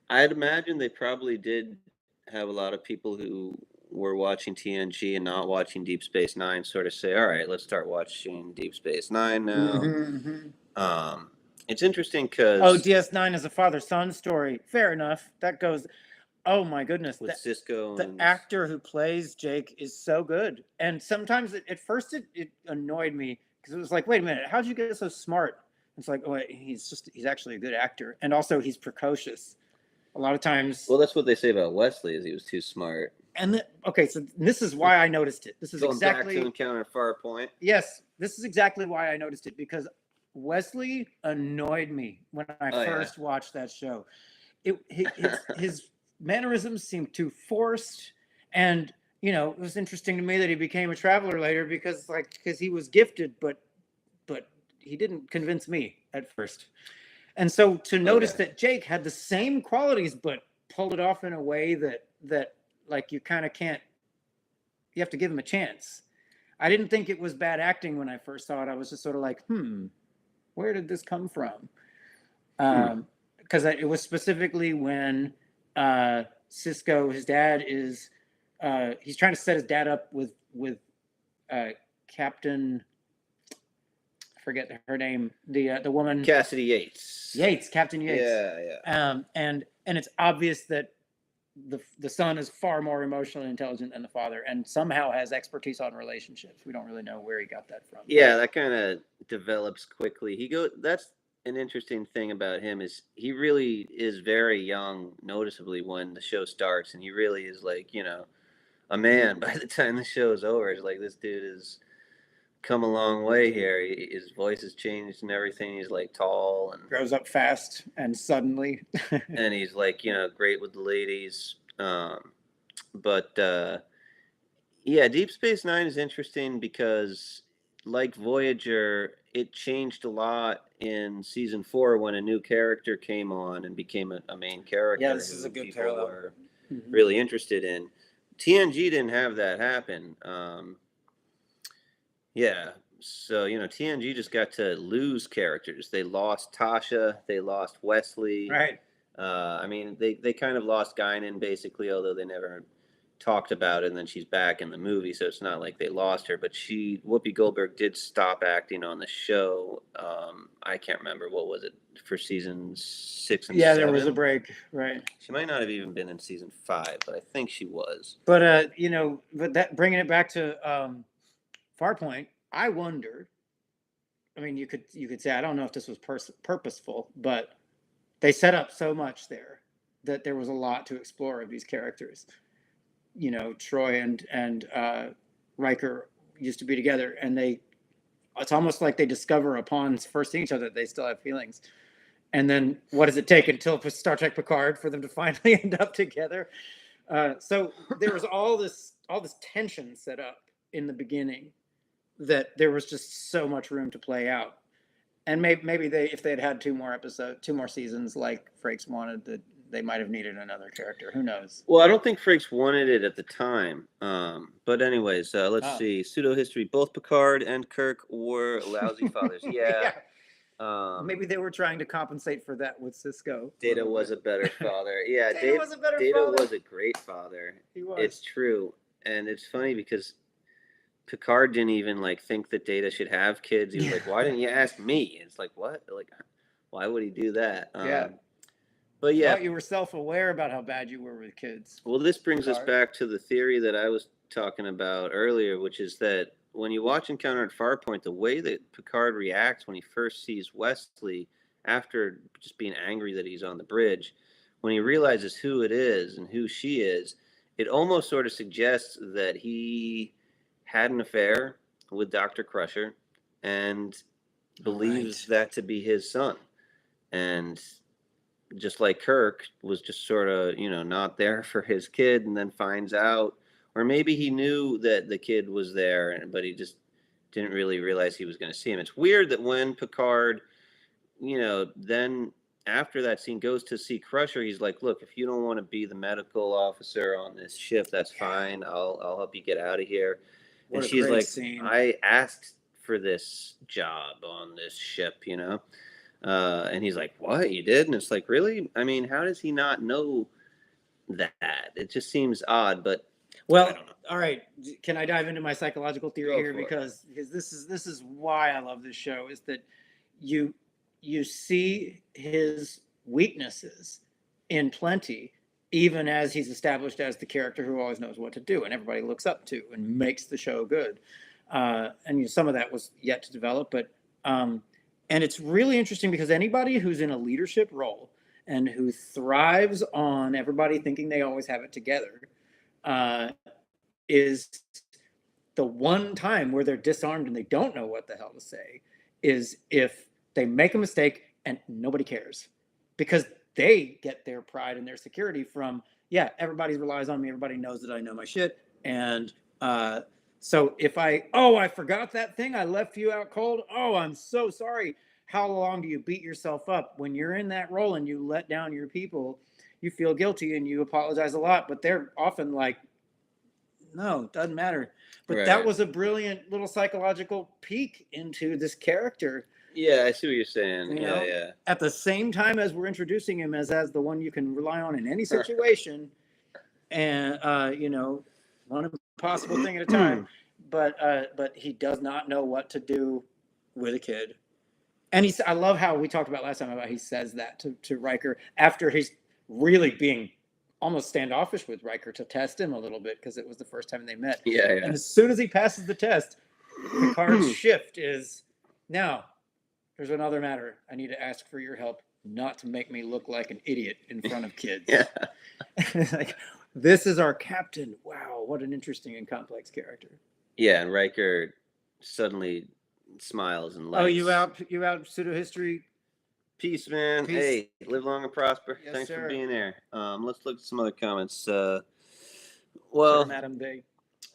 I'd imagine they probably did have a lot of people who were watching TNG and not watching Deep Space Nine sort of say, "All right, let's start watching Deep Space Nine now." It's interesting because DS9 is a father-son story. Fair enough. That goes. Oh my goodness! With Cisco, the actor who plays Jake is so good. And sometimes at first it annoyed me because it was like, wait a minute, how'd you get so smart? It's like, oh, he's actually a good actor, and also he's precocious. A lot of times. Well, that's what they say about Wesley, is he was too smart. And so this is why I noticed it. This is Going exactly back to Encounter at Farpoint. Yes, this is exactly why I noticed it, because Wesley annoyed me when I first watched that show. His mannerisms seemed too forced, and it was interesting to me that he became a traveler later because he was gifted, but he didn't convince me at first. And so to notice that Jake had the same qualities but pulled it off in a way that you kind of can't, you have to give him a chance. I didn't think it was bad acting when I first saw it. I was just sort of like, where did this come from? Because it was specifically when Cisco, his dad is, he's trying to set his dad up with Captain, I forget her name, the woman. Cassidy Yates. Captain Yates. Yeah. And it's obvious that the son is far more emotionally intelligent than the father, and somehow has expertise on relationships. We don't really know where he got that from. Yeah, that kind of develops quickly. That's an interesting thing about him, is he really is very young, noticeably, when the show starts, and he really is a man by the time the show is over. It's like, this dude has come a long way here. His voice has changed and everything. He's tall and grows up fast and suddenly. And he's great with the ladies. Deep Space Nine is interesting because, like Voyager, it changed a lot in season 4 when a new character came on and became a main character. Yeah, this is a good parallel. Were really interested in. TNG didn't have that happen. So TNG just got to lose characters. They lost Tasha. They lost Wesley. Right. They kind of lost Guinan basically, although they never talked about it. And then she's back in the movie, so it's not like they lost her. But Whoopi Goldberg did stop acting on the show. I can't remember, what was it, for season 6 and 7? Yeah, there was a break, right? She might not have even been in season 5, but I think she was. But but that, bringing it back to Farpoint, I wondered. I mean, you could say, I don't know if this was purposeful, but they set up so much there that there was a lot to explore of these characters. Troy and Riker used to be together, and it's almost like they discover upon first seeing each other that they still have feelings. And then what does it take until Star Trek Picard for them to finally end up together? So there was all this tension set up in the beginning that there was just so much room to play out. And maybe if they had 2 more seasons like Frakes wanted, that they might have needed another character. Who knows? Well, I don't think Frakes wanted it at the time. But anyways, let's see. Pseudo history. Both Picard and Kirk were lousy fathers. Yeah. Maybe they were trying to compensate for that with Cisco. Data was a better father. Yeah, Data was a better Data father. was a great father. He was. It's true. And it's funny because Picard didn't even think that Data should have kids. He was like, "Why didn't you ask me?" It's like, what? Why would he do that? But yeah, you were self-aware about how bad you were with kids. Well, this brings us back to the theory that I was talking about earlier, which is that when you watch Encounter at Farpoint, the way that Picard reacts when he first sees Wesley, after just being angry that he's on the bridge, when he realizes who it is and who she is, it almost sort of suggests that he had an affair with Dr. Crusher and believes that to be his son. And just like Kirk was just sort of, not there for his kid, and then finds out, or maybe he knew that the kid was there, but he just didn't really realize he was going to see him. It's weird that when Picard, then after that scene goes to see Crusher, he's like, look, if you don't want to be the medical officer on this ship, that's fine. I'll help you get out of here. And she's like, I asked for this job on this ship, and he's like, what, you did? And it's like, really? I mean, how does he not know that? It just seems odd, but well, I don't know. All right, can I dive into my psychological theory here? Because this is why I love this show, is that you see his weaknesses in plenty, even as he's established as the character who always knows what to do and everybody looks up to and makes the show good. And some of that was yet to develop, but and it's really interesting because anybody who's in a leadership role and who thrives on everybody thinking they always have it together is the one time where they're disarmed and they don't know what the hell to say is if they make a mistake and nobody cares, because they get their pride and their security from, everybody relies on me. Everybody knows that I know my shit. And so if I forgot that thing, I left you out cold. Oh, I'm so sorry. How long do you beat yourself up when you're in that role and you let down your people? You feel guilty and you apologize a lot, but they're often like, no, it doesn't matter. But that was a brilliant little psychological peek into this character. Yeah, I see what you're saying. Yeah. At the same time as we're introducing him as the one you can rely on in any situation, and one impossible thing at a time. But he does not know what to do with a kid. And I love how we talked about last time about he says that to Riker after he's really being almost standoffish with Riker to test him a little bit because it was the first time they met. Yeah. And as soon as he passes the test, Picard's shift is, now, there's another matter. I need to ask for your help not to make me look like an idiot in front of kids. Like, this is our captain. Wow, what an interesting and complex character. Yeah, and Riker suddenly smiles and laughs. Oh, you out pseudo history? Peace, man. Peace. Hey, live long and prosper. Yes, Thanks sir. for being there. Let's look at some other comments. Madam Day.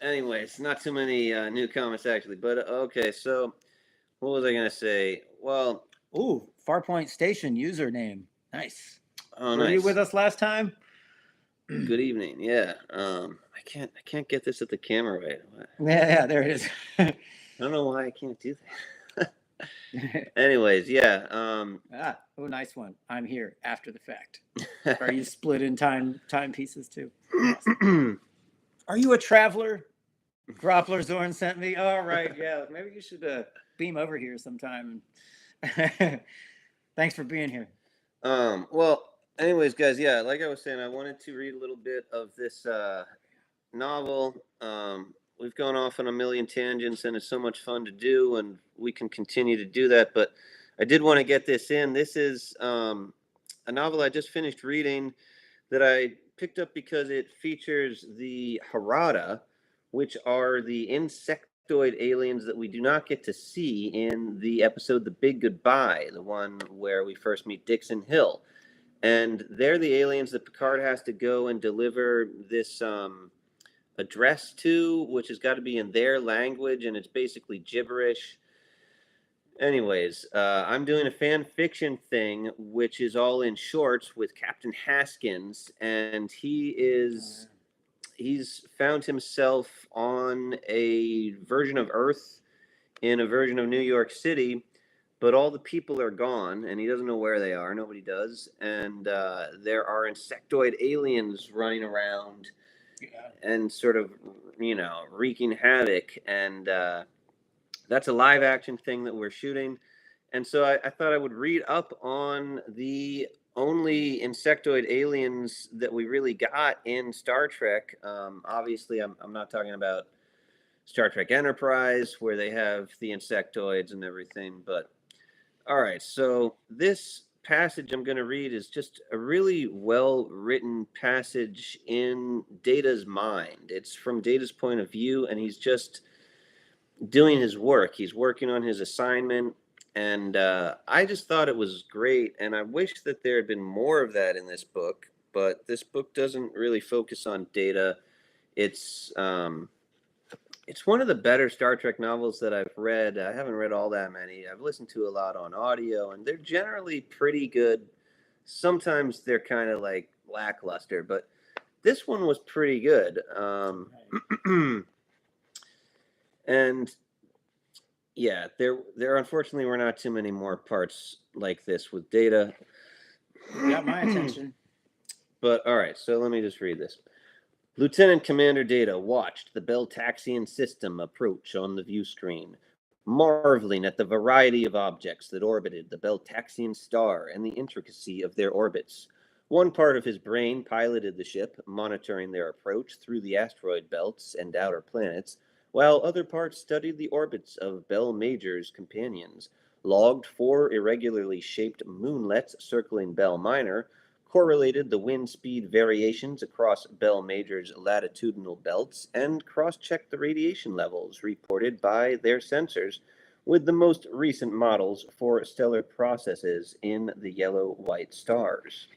Anyways, not too many new comments actually, but okay. So, what was I gonna say? Well, Farpoint Station username. Nice. Oh, Were you with us last time? Good evening. Yeah. I can't get this at the camera right. Yeah, there it is. I don't know why I can't do that. Anyways, yeah. Nice one. I'm here after the fact. Are you split in time pieces too? Awesome. Are you a traveler? Groppler Zorn sent me. All right, yeah. Maybe you should beam over here sometime. Thanks for being here. Well, anyways, guys, yeah, like I was saying, I wanted to read a little bit of this novel. We've gone off on a million tangents, and it's so much fun to do, and we can continue to do that. But I did want to get this in. This is a novel I just finished reading that I picked up because it features the Harada, which are the insectoid aliens that we do not get to see in the episode The Big Goodbye, the one where we first meet Dixon Hill. And they're the aliens that Picard has to go and deliver this address to, which has got to be in their language, and it's basically gibberish. Anyways, I'm doing a fan fiction thing, which is all in shorts with Captain Haskins, and he's found himself on a version of Earth in a version of New York City, but all the people are gone, and he doesn't know where they are. Nobody does. And there are insectoid aliens running around and sort of, wreaking havoc. And that's a live action thing that we're shooting. And so I thought I would read up on the only insectoid aliens that we really got in Star Trek. Obviously, I'm not talking about Star Trek Enterprise, where they have the insectoids and everything. But all right, so this passage I'm going to read is just a really well-written passage in Data's mind. It's from Data's point of view, and he's just doing his work. He's working on his assignment, and I just thought it was great, and I wish that there had been more of that in this book, but this book doesn't really focus on Data. It's one of the better Star Trek novels that I've read. I haven't read all that many. I've listened to a lot on audio, and they're generally pretty good. Sometimes they're kind of like lackluster, but this one was pretty good. And yeah, there unfortunately were not too many more parts like this with Data. Got my attention. But all right, so let me just read this. Lieutenant Commander Data watched the Beltaxian system approach on the view screen, marveling at the variety of objects that orbited the Beltaxian star and the intricacy of their orbits. One part of his brain piloted the ship, monitoring their approach through the asteroid belts and outer planets, while other parts studied the orbits of Bel Major's companions, logged 4 irregularly shaped moonlets circling Bel Minor, correlated the wind speed variations across Bel Major's latitudinal belts, and cross-checked the radiation levels reported by their sensors with the most recent models for stellar processes in the yellow-white stars.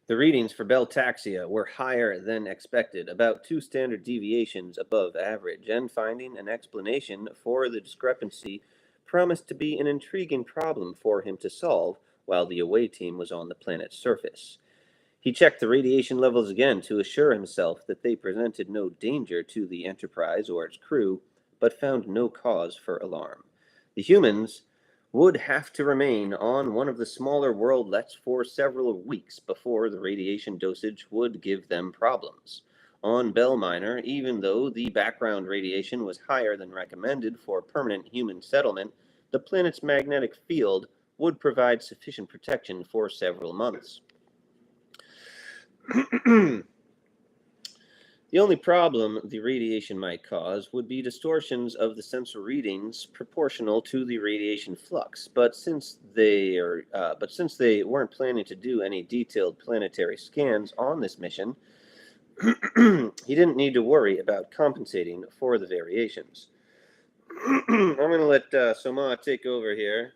The readings for Beltaxia were higher than expected, about 2 standard deviations above average, and finding an explanation for the discrepancy promised to be an intriguing problem for him to solve while the away team was on the planet's surface. He checked the radiation levels again to assure himself that they presented no danger to the Enterprise or its crew, but found no cause for alarm. The humans would have to remain on one of the smaller worldlets for several weeks before the radiation dosage would give them problems. On Bel Minor, even though the background radiation was higher than recommended for permanent human settlement, the planet's magnetic field would provide sufficient protection for several months. The only problem the radiation might cause would be distortions of the sensor readings proportional to the radiation flux. But since they weren't planning to do any detailed planetary scans on this mission, he didn't need to worry about compensating for the variations. I'm going to let Soma take over here.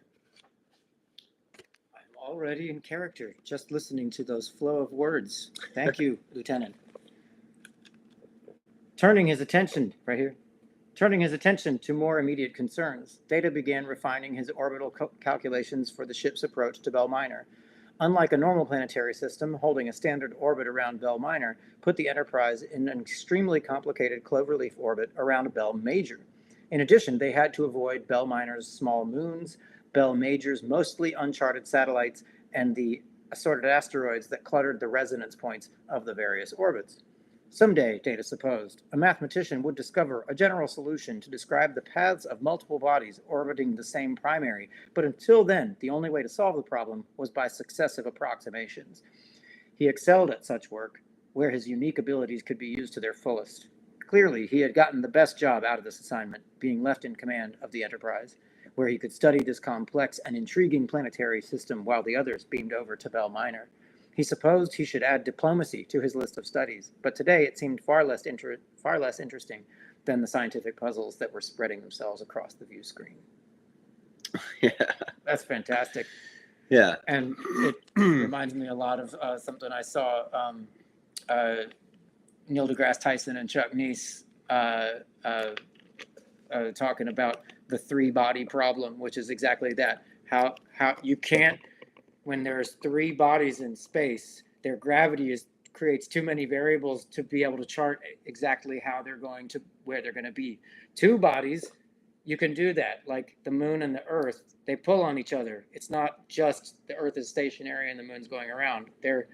I'm already in character, just listening to those flow of words. Thank you, Lieutenant. Turning his attention to more immediate concerns, Data began refining his orbital calculations for the ship's approach to Bel Minor. Unlike a normal planetary system, holding a standard orbit around Bel Minor put the Enterprise in an extremely complicated cloverleaf orbit around Bel Major. In addition, they had to avoid Bel Minor's small moons, Bel Major's mostly uncharted satellites, and the assorted asteroids that cluttered the resonance points of the various orbits. Someday, Data supposed, a mathematician would discover a general solution to describe the paths of multiple bodies orbiting the same primary, but until then, the only way to solve the problem was by successive approximations. He excelled at such work, where his unique abilities could be used to their fullest. Clearly, he had gotten the best job out of this assignment, being left in command of the Enterprise, where he could study this complex and intriguing planetary system while the others beamed over to Bel Minor. He supposed he should add diplomacy to his list of studies, but today it seemed far less interesting than the scientific puzzles that were spreading themselves across the view screen. Yeah. That's fantastic. Yeah. And it reminds me a lot of something I saw Neil deGrasse Tyson and Chuck Neese talking about the 3-body problem, which is exactly that. How you can't, when there's 3 bodies in space, their gravity creates too many variables to be able to chart exactly how they're going to, where they're going to be. 2 bodies, you can do that. Like the moon and the Earth, they pull on each other. It's not just the Earth is stationary and the moon's going around. They're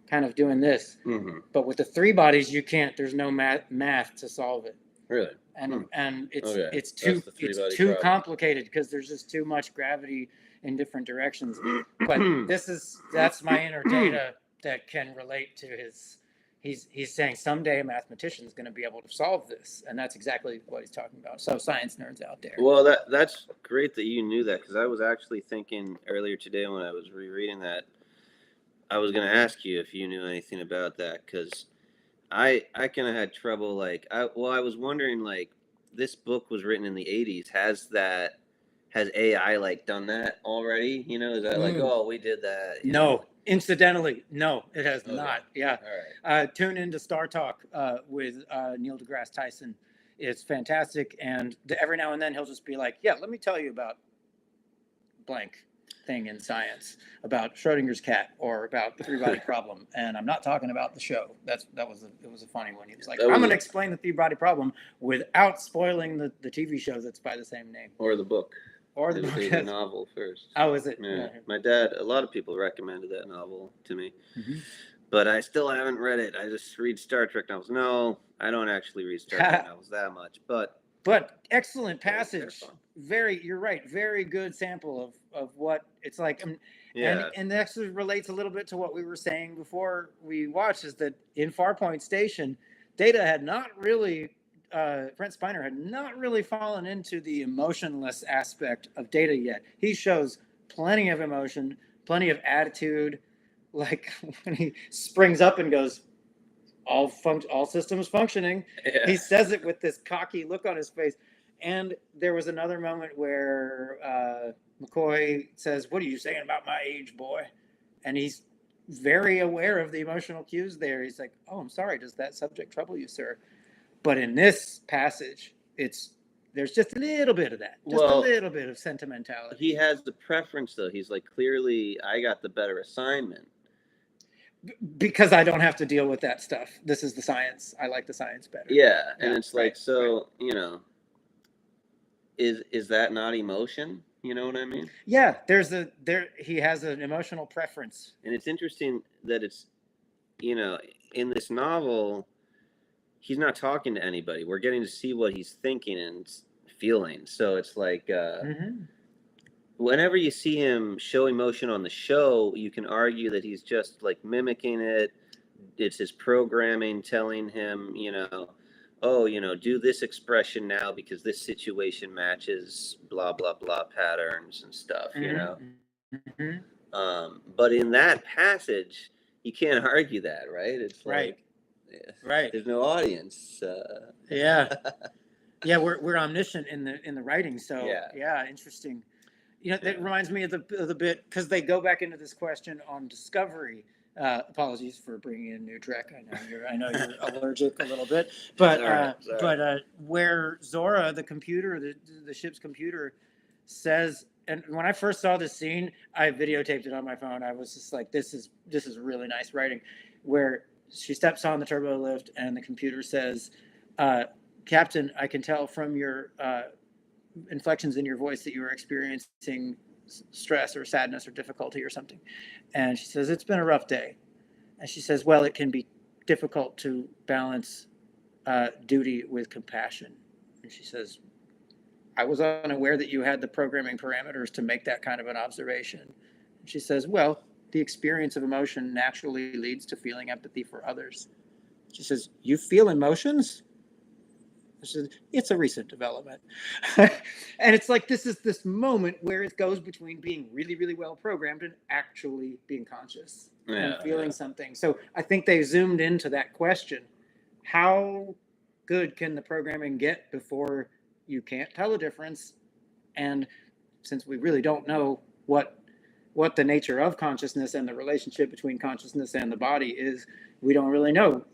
kind of doing this. Mm-hmm. But with the 3 bodies, you can't. There's no math to solve it. Really? And it's too complicated because there's just too much gravity in different directions. But that's my inner Data that can relate to his. He's saying someday a mathematician is going to be able to solve this, and that's exactly what he's talking about. So science nerds out there. Well, that's great that you knew that, because I was actually thinking earlier today when I was rereading that, I was going to ask you if you knew anything about that, because I kind of had trouble. Like, I was wondering, like, this book was written in the 80s. Has AI like done that already? You know, is that like, oh, we did that? No, Incidentally, no, it has Okay. not. Yeah. All right. Tune into Star Talk with Neil deGrasse Tyson. It's fantastic. And every now and then he'll just be like, yeah, let me tell you about blank thing in science, about Schrodinger's cat or about the three-body problem. And I'm not talking about the show. It was a funny one. He was like, I'm going to explain the three-body problem without spoiling the TV show that's by the same name. Or the book. Or the it book. was a novel first. Oh, is it? Yeah. My dad, a lot of people recommended that novel to me. Mm-hmm. But I still haven't read it. I just read Star Trek novels. No, I don't actually read Star Trek novels that much. But excellent passage. You're right. Very good sample of what it's like. And that actually relates a little bit to what we were saying before we watched, is that in Farpoint Station, Data had not really, Brent Spiner had not really fallen into the emotionless aspect of Data yet. He shows plenty of emotion, plenty of attitude. Like when he springs up and goes, all systems functioning. Yeah. He says it with this cocky look on his face. And there was another moment where McCoy says, what are you saying about my age, boy? And he's very aware of the emotional cues there. He's like, oh, I'm sorry. Does that subject trouble you, sir? But in this passage, there's just a little bit of that. Just a little bit of sentimentality. He has the preference, though. He's like, clearly, I got the better assignment. Because I don't have to deal with that stuff. This is the science. I like the science better. Yeah, and it's like, you know, is that not emotion? You know what I mean? Yeah, he has an emotional preference. And it's interesting that it's, you know, in this novel, he's not talking to anybody. We're getting to see what he's thinking and feeling. So it's like, whenever you see him show emotion on the show, you can argue that he's just like mimicking it. It's his programming telling him, you know, oh, you know, do this expression now because this situation matches blah, blah, blah patterns and stuff, you know? Mm-hmm. But in that passage, you can't argue that, right? It's like, right. There's no audience. Yeah. Yeah, we're omniscient in the writing. So yeah, interesting. You know, that reminds me of the bit, because they go back into this question on Discovery. Apologies for bringing in new Trek. I know you're allergic a little bit, but where Zora, the computer, the ship's computer, says, and when I first saw this scene, I videotaped it on my phone. I was just like, this is really nice writing, where she steps on the turbo lift and the computer says, Captain, I can tell from your inflections in your voice that you are experiencing stress or sadness or difficulty or something. And she says, it's been a rough day. And she says, well, it can be difficult to balance duty with compassion. And she says, I was unaware that you had the programming parameters to make that kind of an observation. And she says, well, the experience of emotion naturally leads to feeling empathy for others. She says, you feel emotions? It's a recent development. And it's like, this is this moment where it goes between being really, really well programmed and actually being conscious and feeling something. So I think they zoomed into that question. How good can the programming get before you can't tell a difference? And since we really don't know what the nature of consciousness and the relationship between consciousness and the body is, we don't really know.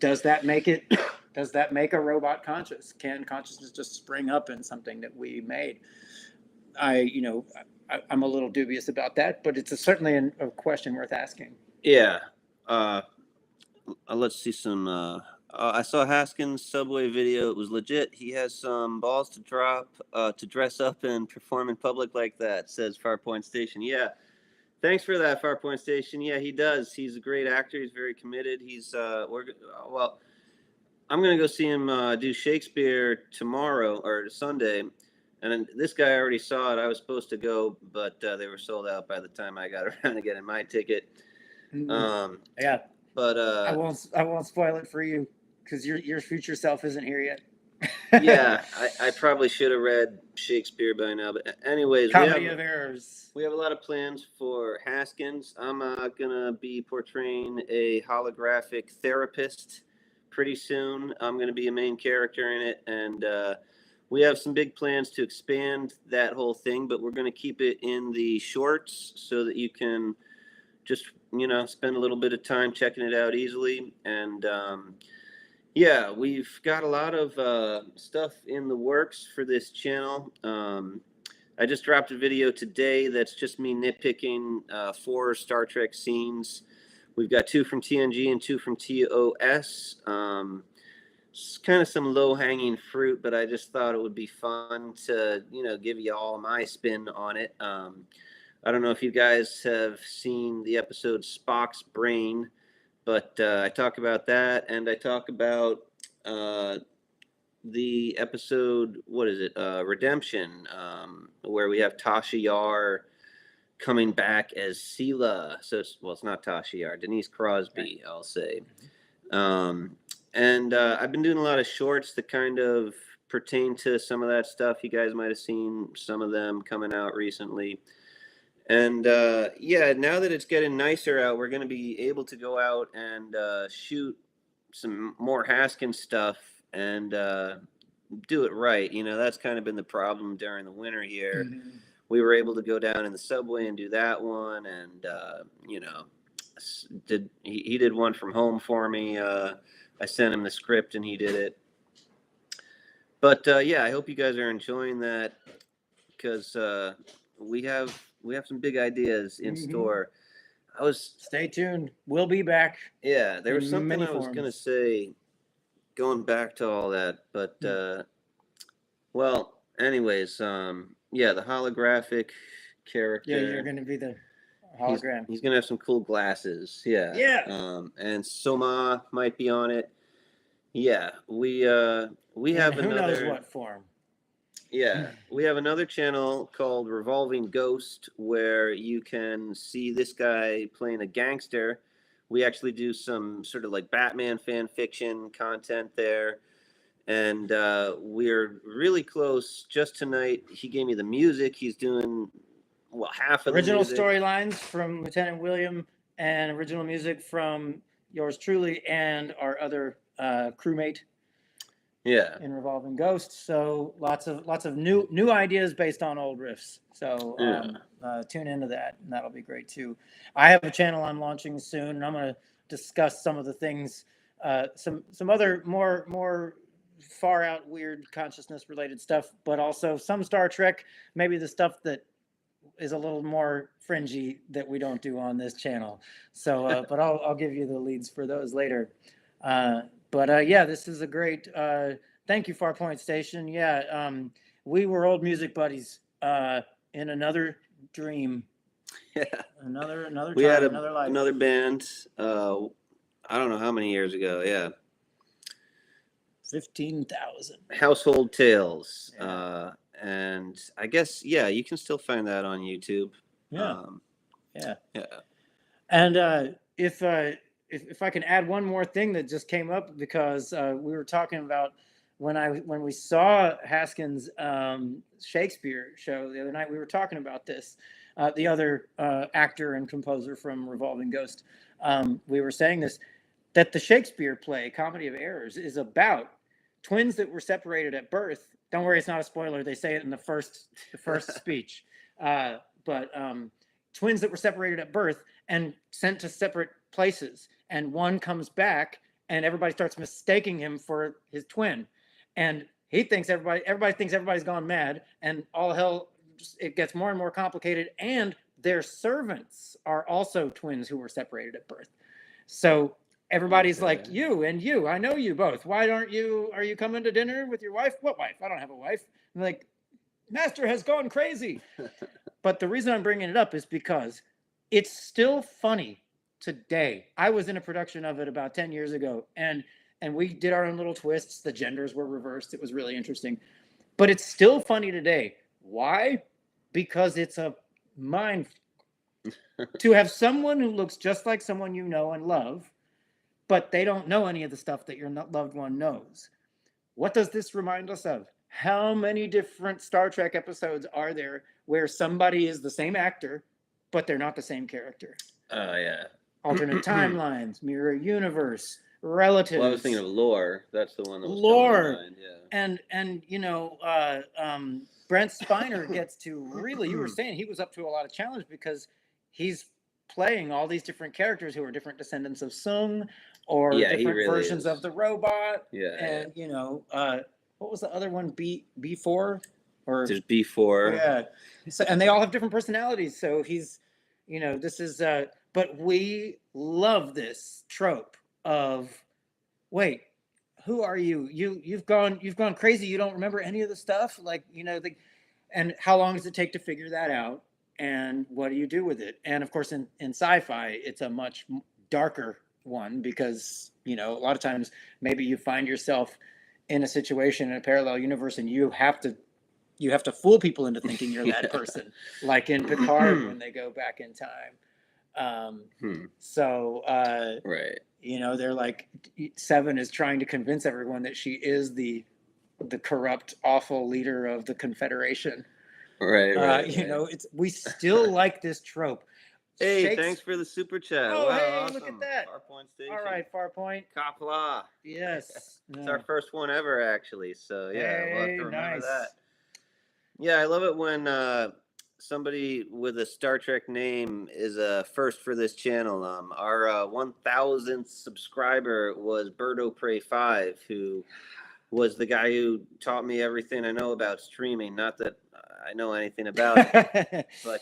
Does that make a robot conscious? Can consciousness just spring up in something that we made? I'm a little dubious about that, but it's certainly a question worth asking. Yeah. Let's see some. I saw Haskins' Subway video. It was legit. He has some balls to drop to dress up and perform in public like that, says Farpoint Station. Yeah. Thanks for that, Farpoint Station. Yeah, he does. He's a great actor. He's very committed. He's I'm going to go see him do Shakespeare tomorrow or Sunday. And this guy already saw it. I was supposed to go, but they were sold out by the time I got around to getting my ticket. Yeah. But I won't spoil it for you because your future self isn't here yet. Yeah, I probably should have read Shakespeare by now. But anyways, Comedy of Errors. We have a lot of plans for Haskins. I'm going to be portraying a holographic therapist pretty soon. I'm going to be a main character in it, and we have some big plans to expand that whole thing, but we're going to keep it in the shorts so that you can just, spend a little bit of time checking it out easily. And yeah, we've got a lot of stuff in the works for this channel. I just dropped a video today that's just me nitpicking 4 Star Trek scenes. We've got 2 from TNG and 2 from TOS. It's kind of some low-hanging fruit, but I just thought it would be fun to, give you all my spin on it. I don't know if you guys have seen the episode Spock's Brain, but I talk about that, and I talk about the episode, Redemption, where we have Tasha Yar coming back as Sela. So it's not Tasha Yar, Denise Crosby, I'll say. And I've been doing a lot of shorts that kind of pertain to some of that stuff. You guys might have seen some of them coming out recently. And yeah, now that it's getting nicer out, we're going to be able to go out and shoot some more Haskins stuff and do it right. That's kind of been the problem during the winter here. Mm-hmm. We were able to go down in the subway and do that one. And, he did one from home for me. I sent him the script and he did it. But yeah, I hope you guys are enjoying that because we have some big ideas in store. Stay tuned. We'll be back. Yeah, there was something I was going to say going back to all that, but well, anyways, yeah, the holographic character. Yeah, you're going to be the hologram. He's going to have some cool glasses. Yeah. Yeah. And Soma might be on it. Yeah, we have who another. Who knows what form? Yeah, we have another channel called Revolving Ghost where you can see this guy playing a gangster. We actually do some sort of like Batman fan fiction content there. And we're really close. Just tonight, he gave me the music. He's doing, half of original the music. Storylines from Lieutenant William and original music from yours truly and our other crewmate. Yeah. In Revolving Ghost. So lots of new ideas based on old riffs. So tune into that, and that'll be great too. I have a channel I'm launching soon, and I'm going to discuss some of the things, some other more far out weird consciousness related stuff, but also some Star Trek, maybe the stuff that is a little more fringy that we don't do on this channel. So, but I'll give you the leads for those later. But yeah, this is a great. Thank you, Farpoint Station. Yeah, we were old music buddies in another dream. Yeah, another time, we had another life. Another band. I don't know how many years ago. Yeah, 15,000. Household Tales. Yeah. And I guess you can still find that on YouTube. Yeah. Yeah. And if I can add one more thing that just came up, because we were talking about when we saw Haskins' Shakespeare show the other night, we were talking about this. The other actor and composer from Revolving Ghost, we were saying this, that the Shakespeare play, Comedy of Errors, is about twins that were separated at birth. Don't worry, it's not a spoiler. They say it in the first speech. But twins that were separated at birth and sent to separate places. And one comes back and everybody starts mistaking him for his twin. And he thinks everybody thinks everybody's gone mad, and all hell, it gets more and more complicated. And their servants are also twins who were separated at birth. So everybody's like, you and you, I know you both. Why are you coming to dinner with your wife? What wife? I don't have a wife. I'm like, Master has gone crazy. But the reason I'm bringing it up is because it's still funny today. I was in a production of it about 10 years ago, and we did our own little twists. The genders were reversed. It was really interesting. But it's still funny today. Why? Because it's a mind to have someone who looks just like someone you know and love, but they don't know any of the stuff that your loved one knows. What does this remind us of? How many different Star Trek episodes are there where somebody is the same actor, but they're not the same character? Oh, yeah. Alternate timelines, mirror universe, relatives. Well, I was thinking of Lore. That's the one that was Lore. coming to mind, yeah. And you know, Brent Spiner gets to really, you were saying he was up to a lot of challenge because he's playing all these different characters who are different descendants of Sung or Yeah, he different really versions is. of the robot. Yeah, And you know, what was the other one? B4 or there's B4. yeah. So and they all have different personalities. So he's, you know, this is but we love this trope of wait, who are you? You've gone crazy. You don't remember any of the stuff, like you know the, and how long does it take to figure that out? And what do you do with it? And of course, in sci-fi, it's a much darker one because you know a lot of times maybe you find yourself in a situation in a parallel universe, and you have to fool people into thinking you're that person, like in Picard when they go back in time. So Right. you know, they're like Seven is trying to convince everyone that she is the corrupt, awful leader of the Confederation. Right. You know, it's we still like this trope. Hey, thanks for the super chat. Oh, wow, hey, awesome. look at that. Farpoint Station. All right, Farpoint. Kapla. Yes. It's our first one ever, actually. So yeah, we'll have to remember nice. that. Yeah, I love it when somebody with a Star Trek name is a first for this channel. Our 1,000th subscriber was Birdo Prey 5, who was the guy who taught me everything I know about streaming. Not that I know anything about it, but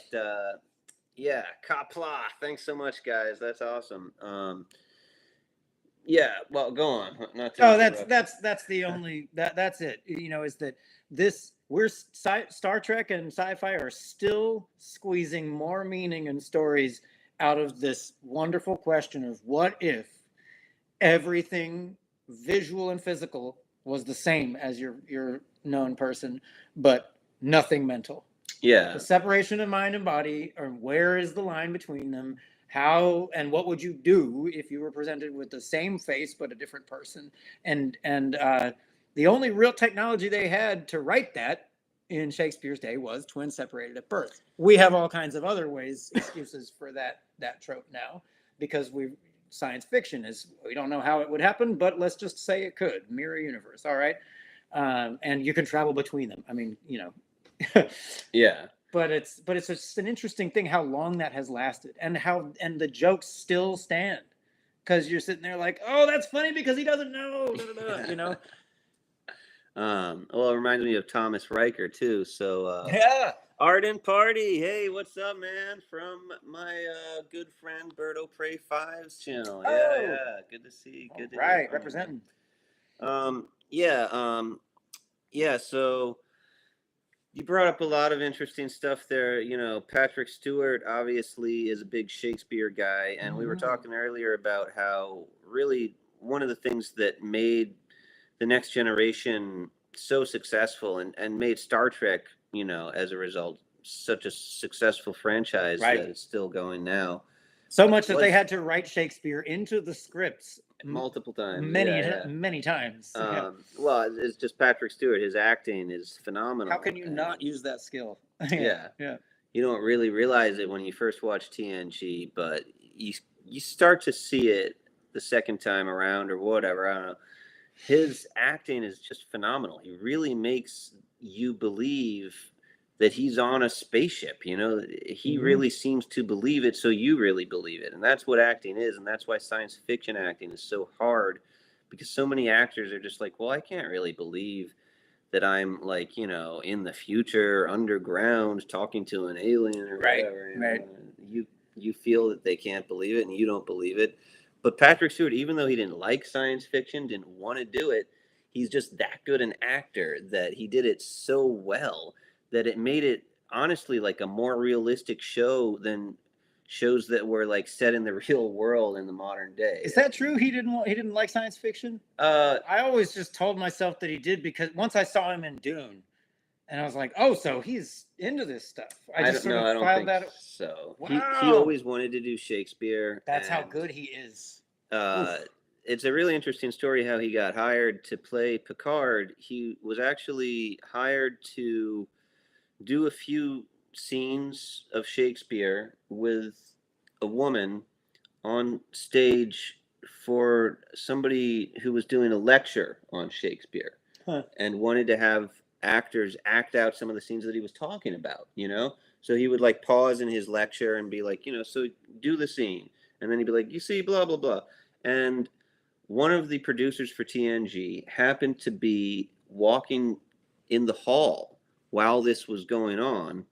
yeah, Kapla. Thanks so much, guys. That's awesome. Yeah, well, go on. Not to that's the only that's it. You know, is that this Star Trek and sci-fi are still squeezing more meaning and stories out of this wonderful question of what if everything visual and physical was the same as your known person, but nothing mental. Yeah. The separation of mind and body, or where is the line between them? How and what would you do if you were presented with the same face but a different person? And the only real technology they had to write that in Shakespeare's day was twins separated at birth. We have all kinds of other excuses for that trope now, because science fiction is, we don't know how it would happen, but let's just say it could. Mirror universe, all right? And you can travel between them. I mean, you know. Yeah. But it's just an interesting thing how long that has lasted, and the jokes still stand, because you're sitting there like, oh, that's funny because he doesn't know, you know. Well, it reminds me of Thomas Riker too. So Yeah. Arden Party. Hey, what's up, man? From my good friend Birdo Prey 5's channel. Oh. Yeah. Good to see. Good to right, representing. Yeah. So you brought up a lot of interesting stuff there. You know, Patrick Stewart obviously is a big Shakespeare guy, and we were talking earlier about how really one of the things that made the Next Generation so successful and made Star Trek, you know, as a result, such a successful franchise that it's still going now. So much that they had to write Shakespeare into the scripts multiple times, many times. Well, it's just Patrick Stewart. His acting is phenomenal. How can you not use that skill? Yeah. You don't really realize it when you first watch TNG, but you start to see it the second time around or whatever. I don't know. His acting is just phenomenal. He really makes you believe that he's on a spaceship. You know, he really seems to believe it, so you really believe it. And that's what acting is, and that's why science fiction acting is so hard, because so many actors are just like, well, I can't really believe that I'm, like, you know, in the future, underground, talking to an alien or whatever. You feel that they can't believe it, and you don't believe it. But Patrick Stewart, even though he didn't like science fiction, didn't want to do it, he's just that good an actor that he did it so well that it made it honestly like a more realistic show than shows that were like set in the real world in the modern day. Is that true? He didn't like science fiction? I always just told myself that he did, because once I saw him in Dune, and I was like, oh, so he's into this stuff. I don't think so. Wow. He always wanted to do Shakespeare. That's how good he is. It's a really interesting story how he got hired to play Picard. He was actually hired to do a few scenes of Shakespeare with a woman on stage for somebody who was doing a lecture on Shakespeare and wanted to have actors act out some of the scenes that he was talking about, you know? So he would like pause in his lecture and be like, so do the scene. And then he'd be like, you see, blah, blah, blah. And one of the producers for TNG happened to be walking in the hall while this was going on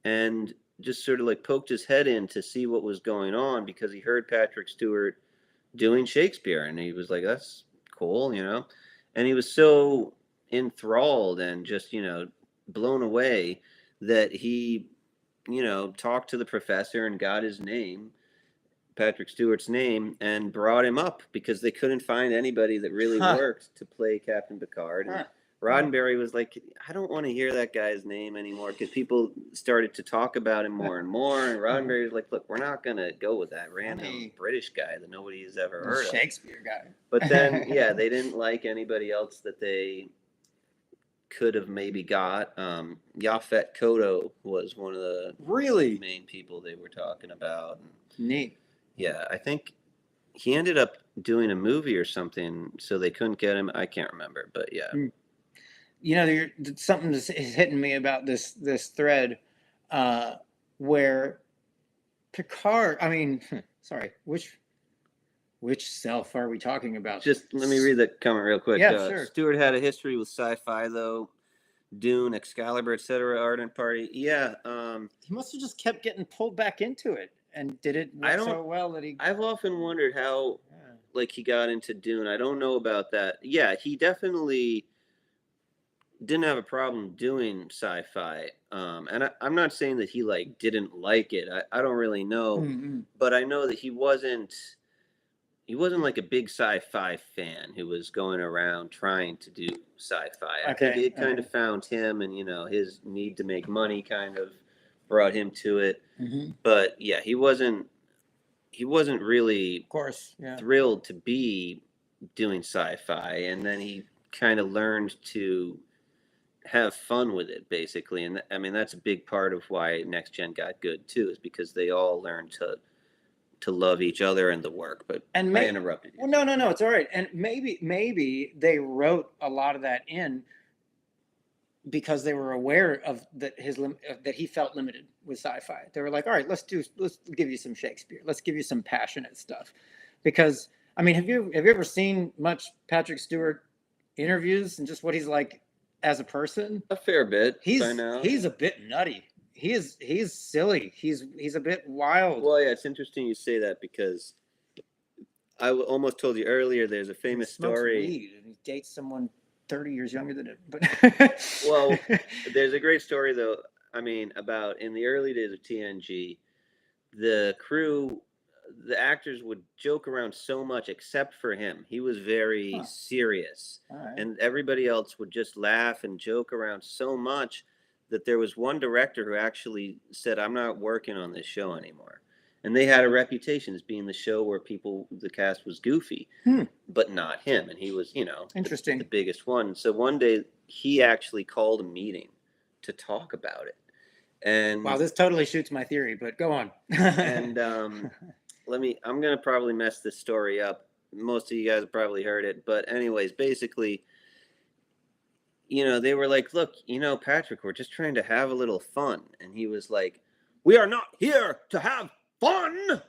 and just sort of like poked his head in to see what was going on because he heard Patrick Stewart doing Shakespeare. And he was like, that's cool, And he was so enthralled and just, blown away that he, talked to the professor and got his name, Patrick Stewart's name, and brought him up because they couldn't find anybody that really worked to play Captain Picard. And Roddenberry was like, I don't want to hear that guy's name anymore because people started to talk about him more and more. And Roddenberry was like, look, we're not going to go with that random British guy that nobody's ever heard of. Shakespeare guy. But then, they didn't like anybody else that they could have maybe got. Yaphet Kotto was one of the main people they were talking about. Neat. Yeah, I think he ended up doing a movie or something, so they couldn't get him. I can't remember, but yeah. Something is hitting me about this thread where Picard. I mean, sorry, which self are we talking about? Just let me read the comment real quick. Yeah, sure. Stewart had a history with Sci-Fi though. Dune, Excalibur, etc. Ardent Party. Yeah. He must have just kept getting pulled back into it, and did it so well that he. I've often wondered how, he got into Dune. I don't know about that. Yeah, he definitely didn't have a problem doing Sci-Fi. And I'm not saying that he didn't like it. I don't really know, but I know that he wasn't like a big Sci-Fi fan who was going around trying to do Sci-Fi. I think it kind of found him, and his need to make money kind of brought him to it. But yeah, he wasn't really, of course, thrilled to be doing Sci-Fi, and then he kind of learned to have fun with it, basically. And I mean, that's a big part of why Next Gen got good too, is because they all learned to love each other and the work. But I interrupted you. Well, no, it's all right. And maybe they wrote a lot of that in because they were aware of that that he felt limited with Sci-Fi. They were like, all right, let's give you some Shakespeare. Let's give you some passionate stuff. Because I mean, have you ever seen much Patrick Stewart interviews and just what he's like as a person? A fair bit. He's a bit nutty. He's silly. He's a bit wild. Well, yeah, it's interesting you say that because I almost told you earlier. There's a famous story. Weed and he dates someone 30 years younger than him. But well, there's a great story though. I mean, about in the early days of TNG, the crew, the actors would joke around so much, except for him. He was very serious, and everybody else would just laugh and joke around so much that there was one director who actually said, I'm not working on this show anymore. And they had a reputation as being the show where the cast was goofy, but not him. And he was, interesting, the biggest one. So one day he actually called a meeting to talk about it. And wow, this totally shoots my theory, but go on. And I'm going to probably mess this story up. Most of you guys have probably heard it. But anyways, basically, they were like, look, Patrick, we're just trying to have a little fun. And he was like, we are not here to have fun.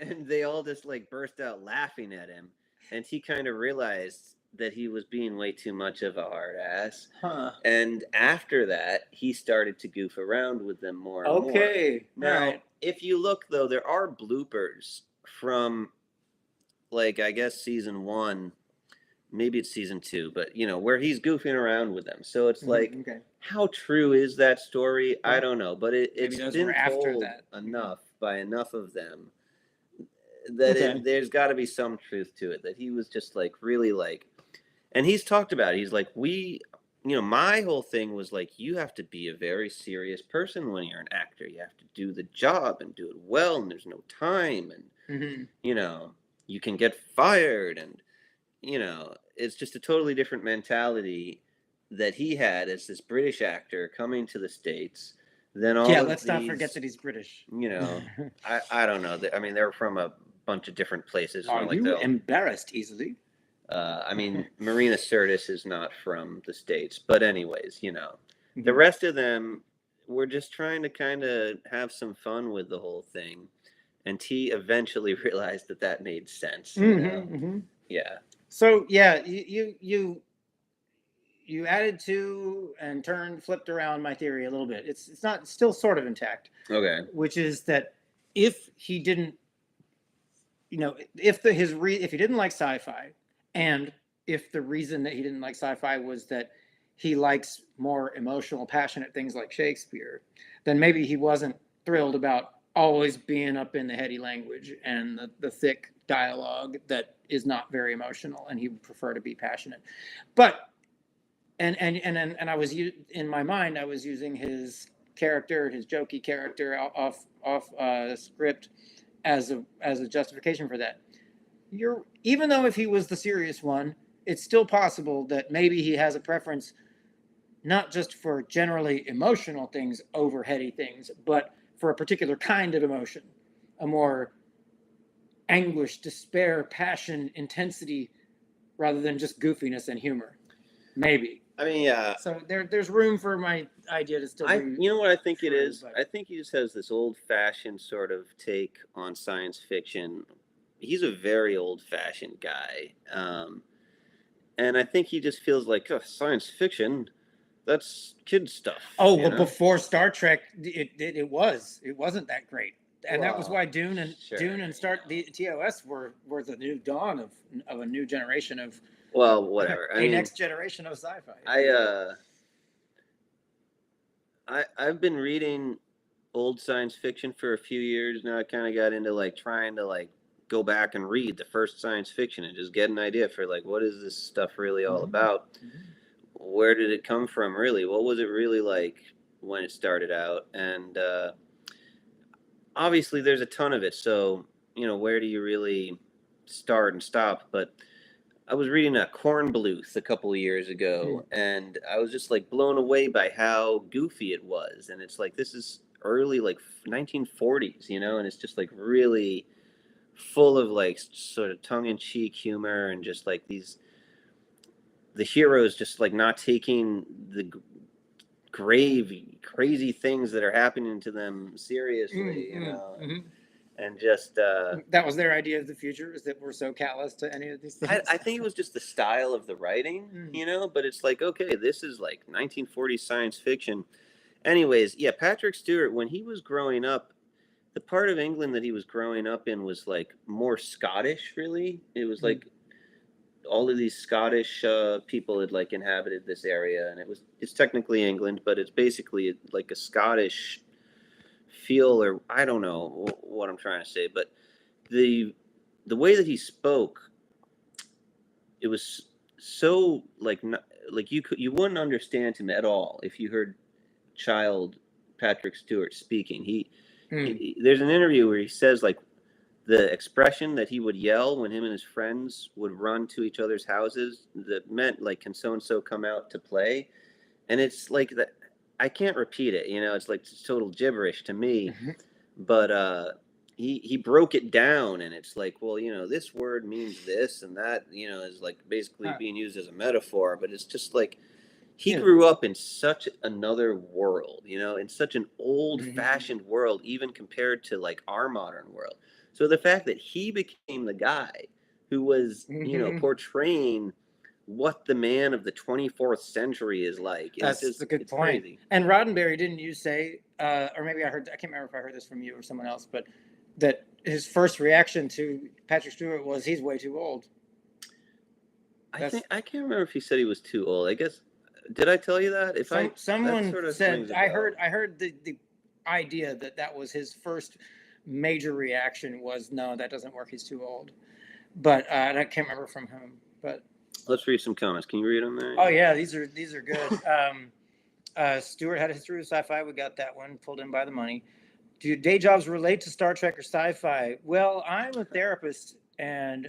And they all just burst out laughing at him. And he kind of realized that he was being way too much of a hard ass. And after that, he started to goof around with them more and more. Okay. Now, if you look, though, there are bloopers from, I guess, season 1. Maybe it's season 2, but where he's goofing around with them. So it's how true is that story? Well, I don't know, but it's been told enough by enough of them that there's got to be some truth to it. That he was just really and he's talked about it. He's like, my whole thing was you have to be a very serious person when you're an actor. You have to do the job and do it well, and there's no time, and you can get fired, and it's just a totally different mentality that he had as this British actor coming to the States. Then let's not forget that he's British. I don't know. I mean, they're from a bunch of different places. Are you embarrassed easily? I mean, Marina Sirtis is not from the States, but anyways, the rest of them we're just trying to kind of have some fun with the whole thing. And T eventually realized that that made sense. Yeah. So yeah, you added to and flipped around my theory a little bit. It's not still sort of intact. Okay. Which is that if he didn't, if he didn't like sci-fi, and if the reason that he didn't like sci-fi was that he likes more emotional, passionate things like Shakespeare, then maybe he wasn't thrilled about always being up in the heady language and the thick dialogue that is not very emotional, and he would prefer to be passionate. But and I was in my mind, I was using his character, his jokey character off script as a justification for that. Even though if he was the serious one, it's still possible that maybe he has a preference not just for generally emotional things over heady things, but for a particular kind of emotion, a more anguish, despair, passion, intensity, rather than just goofiness and humor. Maybe. I mean, yeah. So there's room for my idea to still be. You know what I think it is? but- I think he just has this old-fashioned sort of take on science fiction. He's a very old-fashioned guy. And I think he just feels like, oh, science fiction, that's kid stuff. Oh, well, before Star Trek, it wasn't that great. And that was why Dune and the TOS were the new dawn of a new generation of whatever. I mean, next generation of sci-fi. I've been reading old science fiction for a few years now. I kind of got into like trying to like go back and read the first science fiction and just get an idea for like, what is this stuff really all about? Where did it come from, really? What was it really like when it started out? And obviously there's a ton of it, so where do you really start and stop? But I was reading a Kornbluth a couple of years ago, and I was just like blown away by how goofy it was. And it's like, this is early like 1940s, and it's just like really full of like sort of tongue-in-cheek humor, and just like the heroes just like not taking the crazy things that are happening to them seriously, and just that was their idea of the future, is that we're so callous to any of these things. I think it was just the style of the writing, but it's like, okay, this is like 1940s science fiction. Anyways, yeah, Patrick Stewart, when he was growing up, the part of England that he was growing up in was like more Scottish, really. It was like all of these Scottish people had like inhabited this area, and it's technically England, but it's basically like a Scottish feel, or I don't know what I'm trying to say, but the way that he spoke, it was so like you wouldn't understand him at all if you heard child Patrick Stewart speaking. There's an interview where he says like the expression that he would yell when him and his friends would run to each other's houses, that meant like, can so and so come out to play? And it's like that. I can't repeat it, it's like total gibberish to me. But he broke it down, and it's like, well, this word means this, and that, is like basically being used as a metaphor. But it's just like he grew up in such another world, in such an old-fashioned world, even compared to like our modern world. So the fact that he became the guy who was, portraying what the man of the 24th century is like. That's a good point. Crazy. And Roddenberry, didn't you say, or maybe I can't remember if I heard this from you or someone else, but that his first reaction to Patrick Stewart was, he's way too old. I can't remember if he said he was too old. I guess, did I tell you that? Someone said, I heard the idea that was his first major reaction was, no, that doesn't work, he's too old. But I can't remember from whom, but. Let's read some comments. Can you read them there? Oh yeah, these are good. Stewart had a history of sci-fi. We got that one pulled in by the money. Do day jobs relate to Star Trek or sci-fi? Well, I'm a therapist, and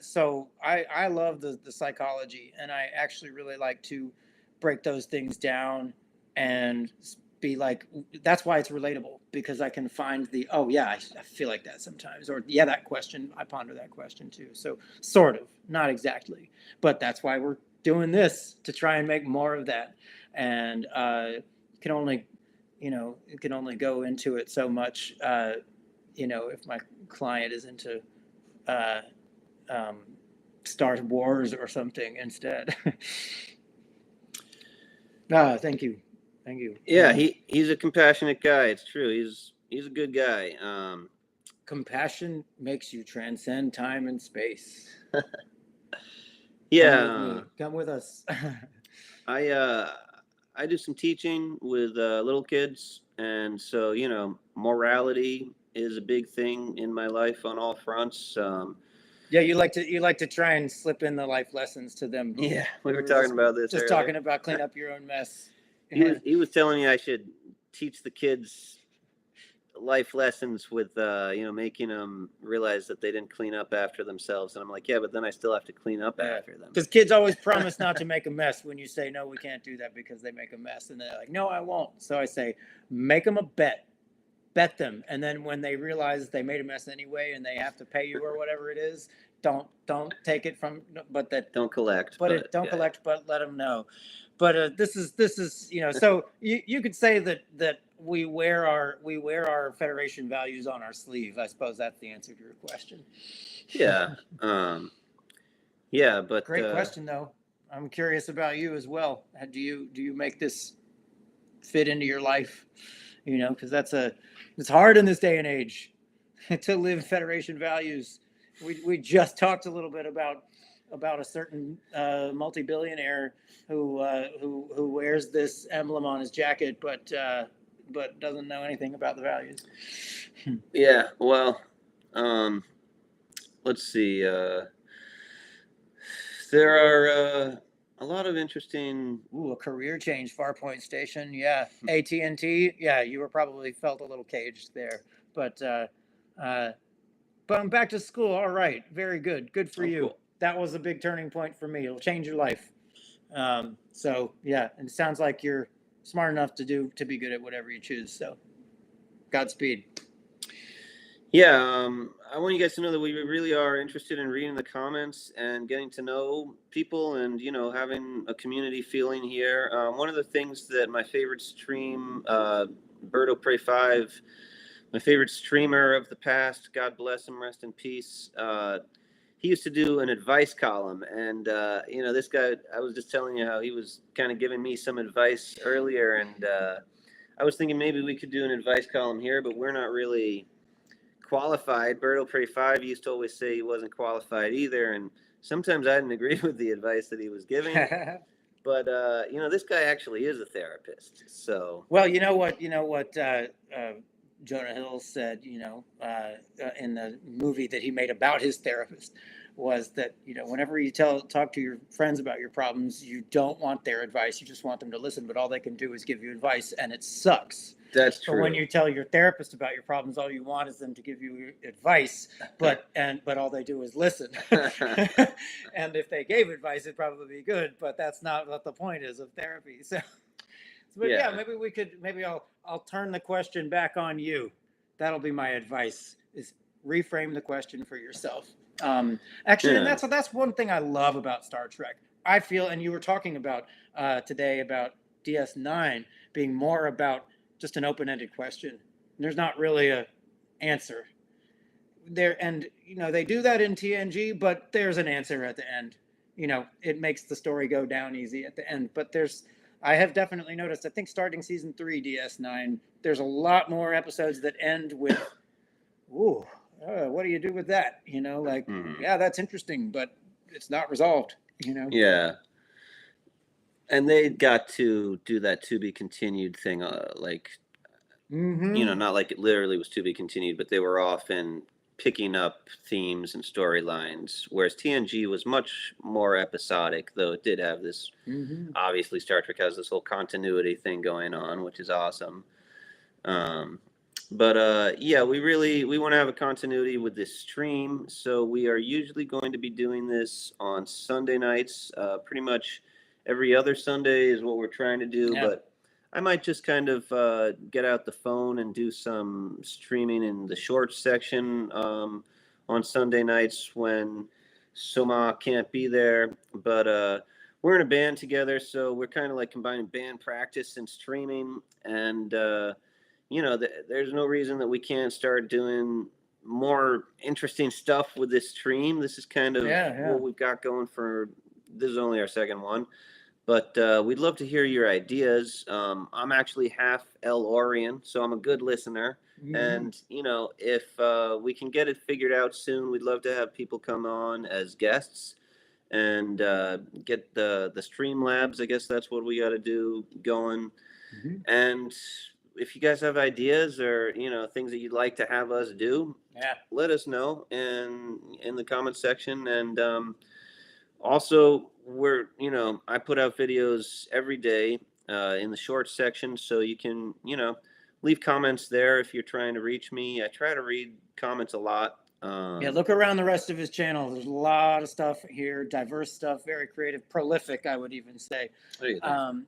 so I love the psychology, and I actually really like to break those things down and be like, that's why it's relatable, because I can find oh yeah, I feel like that sometimes, or yeah, that question, I ponder that question too. So sort of, not exactly, but that's why we're doing this, to try and make more of that. And can only, it can only go into it so much. If my client is into Star Wars or something instead. Thank you. Yeah, he's a compassionate guy. It's true. He's a good guy. Compassion makes you transcend time and space. Yeah, Come with me. Come with us. I do some teaching with little kids, and so morality is a big thing in my life on all fronts. Yeah, you like to try and slip in the life lessons to them. Yeah, we were talking about this. Just earlier. talking about clean up your own mess. He was telling me I should teach the kids life lessons with making them realize that they didn't clean up after themselves, and I'm like, yeah, but then I still have to clean up after them, because kids always promise not to make a mess when you say no, we can't do that because they make a mess, and they're like, no, I won't. So I say, make them a bet them, and then when they realize they made a mess anyway and they have to pay you or whatever it is, don't take it from, but that don't collect, but don't collect, but let them know. But this is so you could say that we wear our Federation values on our sleeve. I suppose that's the answer to your question. Yeah. Yeah, but great question though. I'm curious about you as well. Do you make this fit into your life? Because it's hard in this day and age to live Federation values. We just talked a little bit about a certain multi-billionaire who wears this emblem on his jacket, but doesn't know anything about the values. Yeah, well, let's see. There are a lot of interesting. A career change, Farpoint Station. Yeah, AT&T. Yeah, you were probably felt a little caged there, but I'm back to school. All right, very good. Good for you. Cool. That was a big turning point for me. It'll change your life. So yeah, and it sounds like you're smart enough to be good at whatever you choose. So, Godspeed. Yeah, I want you guys to know that we really are interested in reading the comments and getting to know people, and having a community feeling here. One of the things that my favorite stream, Birdo Prey 5, my favorite streamer of the past, God bless him, rest in peace. He used to do an advice column, and this guy, I was just telling you how he was kind of giving me some advice earlier, and I was thinking maybe we could do an advice column here, but we're not really qualified. Birdo Prey 5 used to always say he wasn't qualified either, and sometimes I didn't agree with the advice that he was giving. But this guy actually is a therapist. So well, you know what Jonah Hill said, in the movie that he made about his therapist, was that whenever you talk to your friends about your problems, you don't want their advice, you just want them to listen, but all they can do is give you advice, and it sucks. That's true. But when you tell your therapist about your problems, all you want is them to give you advice, but all they do is listen. And if they gave advice, it'd probably be good, but that's not what the point is of therapy. So but yeah, maybe I'll turn the question back on you. That'll be my advice: is reframe the question for yourself. Actually, and that's one thing I love about Star Trek. I feel, and you were talking about today about DS9 being more about just an open-ended question. There's not really a answer there, and they do that in TNG, but there's an answer at the end. It makes the story go down easy at the end. But I have definitely noticed, I think starting season 3 DS9, there's a lot more episodes that end with, what do you do with that? Yeah, that's interesting, but it's not resolved. Yeah. And they got to do that to be continued thing, not like it literally was to be continued, but they were often picking up themes and storylines, whereas TNG was much more episodic, though it did have this, obviously Star Trek has this whole continuity thing going on, which is awesome. But we want to have a continuity with this stream, so we are usually going to be doing this on Sunday nights, pretty much every other Sunday is what we're trying to do, but I might just kind of get out the phone and do some streaming in the shorts section on Sunday nights when Soma can't be there. But we're in a band together, so we're kind of like combining band practice and streaming. And there's no reason that we can't start doing more interesting stuff with this stream. This is kind of what we've got going for. This is only our second one, but we'd love to hear your ideas. I'm actually half El-Orian, so I'm a good listener. And if we can get it figured out soon, we'd love to have people come on as guests and get the Streamlabs. I guess that's what we got to do going. And if you guys have ideas or things that you'd like to have us do, let us know in the comment section. And also, I put out videos every day in the short section, so you can leave comments there if you're trying to reach me. I try to read comments a lot. Look around the rest of his channel. There's a lot of stuff here, diverse stuff, very creative, prolific, I would even say. And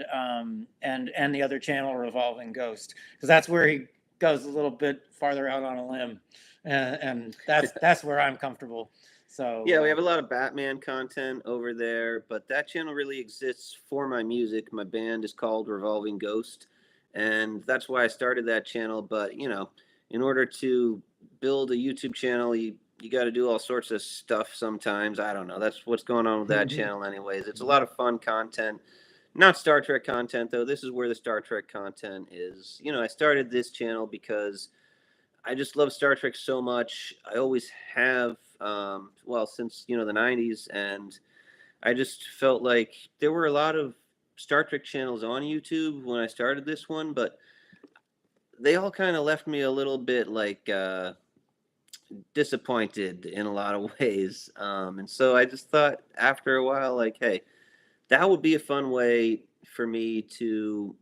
the other channel, Revolving Ghost, because that's where he goes a little bit farther out on a limb, and that's where I'm comfortable. So we have a lot of Batman content over there, but that channel really exists for my music. My band is called Revolving Ghost, and that's why I started that channel. But in order to build a YouTube channel, you got to do all sorts of stuff sometimes. I don't know. That's what's going on with that channel anyways. It's a lot of fun content. Not Star Trek content, though. This is where the Star Trek content is. I started this channel because I just love Star Trek so much. I always have, since, the 90s. And I just felt like there were a lot of Star Trek channels on YouTube when I started this one, but they all kind of left me a little bit like disappointed in a lot of ways. And so I just thought after a while, like, hey, that would be a fun way for me to,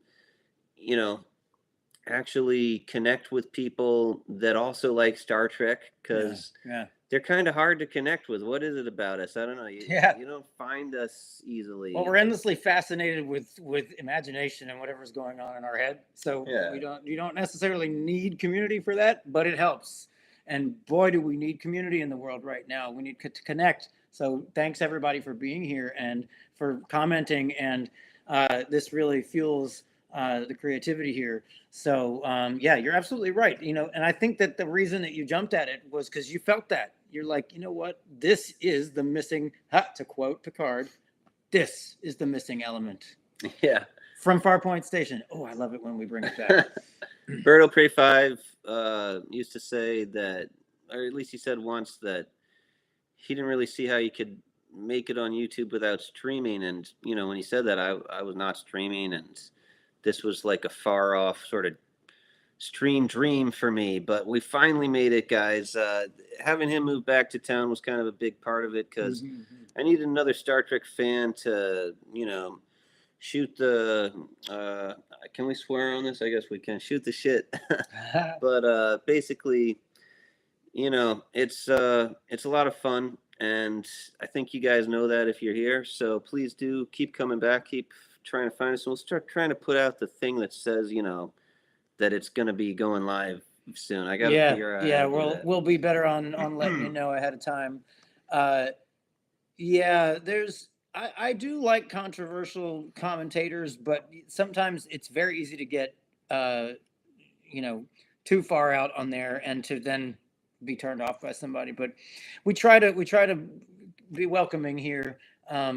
actually connect with people that also like Star Trek, because they're kind of hard to connect with. What is it about us? I don't know. You don't find us easily. Well, we're endlessly fascinated with imagination and whatever's going on in our head. So you don't necessarily need community for that, but it helps. And boy, do we need community in the world right now. We need to connect. So thanks everybody for being here and for commenting. And this really fuels the creativity here. So you're absolutely right. And I think that the reason that you jumped at it was because you felt that. You're like, you know what? This is the missing, to quote Picard, this is the missing element. Yeah. From Farpoint Station. Oh, I love it when we bring it back. Berto Prey 5 used to say that, or at least he said once, that he didn't really see how you could make it on YouTube without streaming. And, when he said that, I was not streaming, and this was like a far off sort of stream dream for me. But we finally made it, guys. Having him move back to town was kind of a big part of it, because I needed another Star Trek fan to, shoot the can we swear on this? I guess we can. Shoot the shit. But basically, it's a lot of fun, and I think you guys know that if you're here. So please do keep coming back, keep trying to find us, and we'll start trying to put out the thing that says that it's going to be going live soon. I got to figure out. We'll be better on letting you know ahead of time. I do like controversial commentators, but sometimes it's very easy to get, too far out on there and to then be turned off by somebody. But we try to be welcoming here. I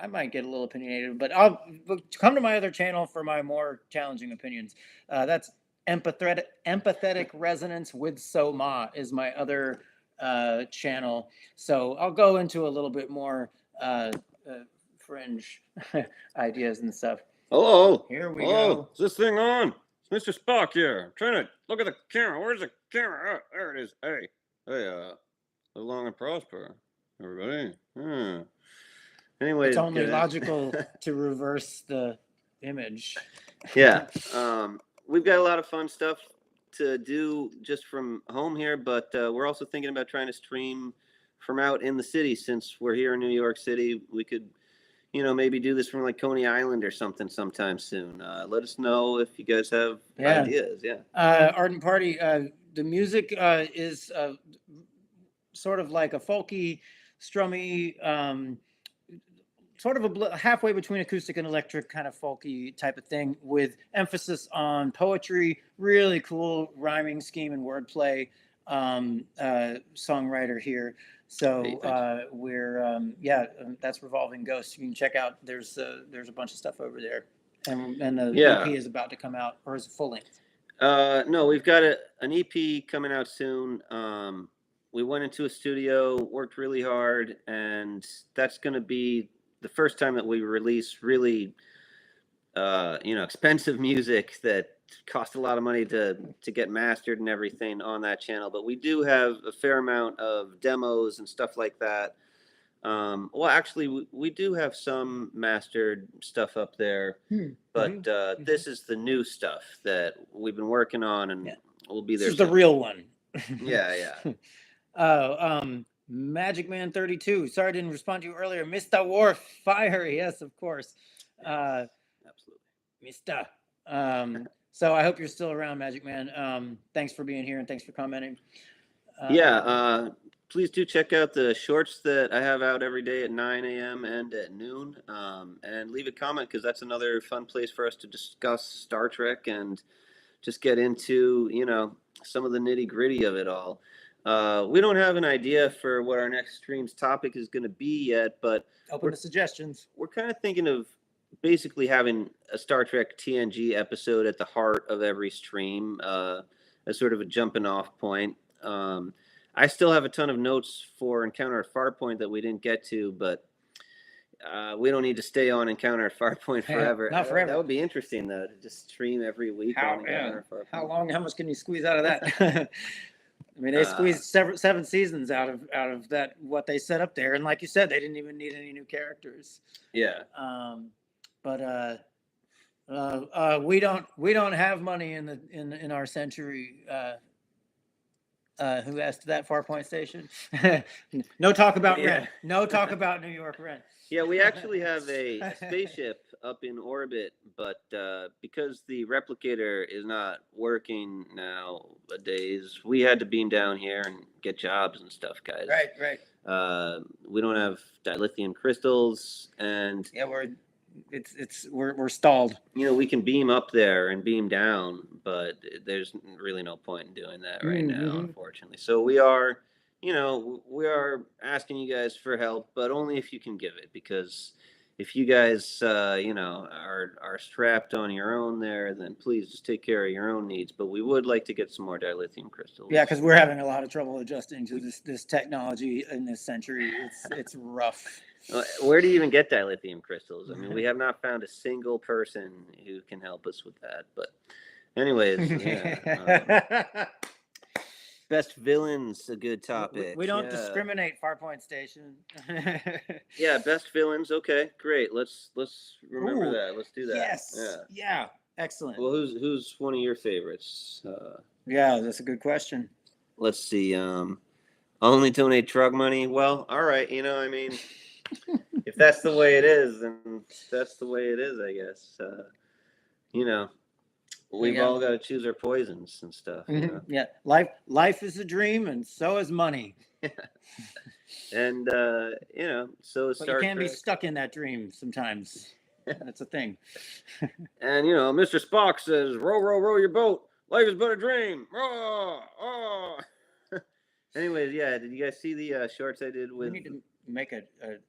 might get a little opinionated, but come to my other channel for my more challenging opinions. That's empathetic resonance with Soma is my other channel. So I'll go into a little bit more fringe ideas and stuff. Hello. Here we go. Is this thing on? It's Mr. Spock here. I'm trying to look at the camera. Where's the camera? Oh, there it is. Hey, live long and prosper, everybody. Anyways, it's only logical to reverse the image. Yeah. We've got a lot of fun stuff to do just from home here, but we're also thinking about trying to stream from out in the city. Since we're here in New York City, we could, maybe do this from like Coney Island or something sometime soon. Let us know if you guys have ideas. Yeah. Ardent Party, the music is sort of like a folky, strummy, sort of halfway between acoustic and electric, kind of folky type of thing, with emphasis on poetry. Really cool rhyming scheme and wordplay. Songwriter here. So that's Revolving Ghost. You can check out. There's a bunch of stuff over there, and the EP is about to come out, or is it full length? No, we've got an EP coming out soon. We went into a studio, worked really hard, and that's going to be the first time that we release really, expensive music that cost a lot of money to get mastered and everything on that channel. But we do have a fair amount of demos and stuff like that. Well, actually, we do have some mastered stuff up there, but this is the new stuff that we've been working on, and we'll be there. This is the real one. Yeah. Magic Man 32. Sorry I didn't respond to you earlier. Mr. Worf, fire. Yes, of course. Absolutely. Mr. So I hope you're still around, Magic Man. Thanks for being here and thanks for commenting. Please do check out the shorts that I have out every day at 9 a.m. and at noon. And leave a comment, because that's another fun place for us to discuss Star Trek and just get into, some of the nitty gritty of it all. We don't have an idea for what our next stream's topic is going to be yet, but open to suggestions. We're kind of thinking of basically having a Star Trek TNG episode at the heart of every stream, as sort of a jumping off point. I still have a ton of notes for Encounter at Farpoint that we didn't get to, but we don't need to stay on Encounter at Farpoint forever. Not forever. That would be interesting, though, to just stream every week on Encounter at Farpoint. How long? How much can you squeeze out of that? I mean, they squeezed seven seasons out of that, what they set up there, and like you said, they didn't even need any new characters. Yeah. But we don't have money in our century. Who asked that? Farpoint Station. No talk about rent. No talk about New York rent. Yeah, we actually have a spaceship up in orbit, but because the replicator is not working nowadays, we had to beam down here and get jobs and stuff, guys. Right. We don't have dilithium crystals, and we're stalled. We can beam up there and beam down, but there's really no point in doing that right now, unfortunately. So we are asking you guys for help, but only if you can give it, because if you guys, are strapped on your own there, then please just take care of your own needs. But we would like to get some more dilithium crystals. Yeah, because we're having a lot of trouble adjusting to this technology in this century. It's rough. Where do you even get dilithium crystals? I mean, we have not found a single person who can help us with that. But anyways, best villains, a good topic. We don't discriminate, Farpoint Station. Yeah, best villains. Okay, great. Let's remember that. Let's do that. Yes. Yeah. Excellent. Well, who's one of your favorites? Yeah, that's a good question. Let's see. Only donate drug money. Well, all right. If that's the way it is, then that's the way it is, I guess. We've all got to choose our poisons and stuff. Yeah, life is a dream, and so is money. And so is Star Trek. You can be stuck in that dream sometimes. That's a thing. And Mr. Spock says, "Row, row, row your boat. Life is but a dream." Oh. Anyways, did you guys see the shorts I did with? We need to make a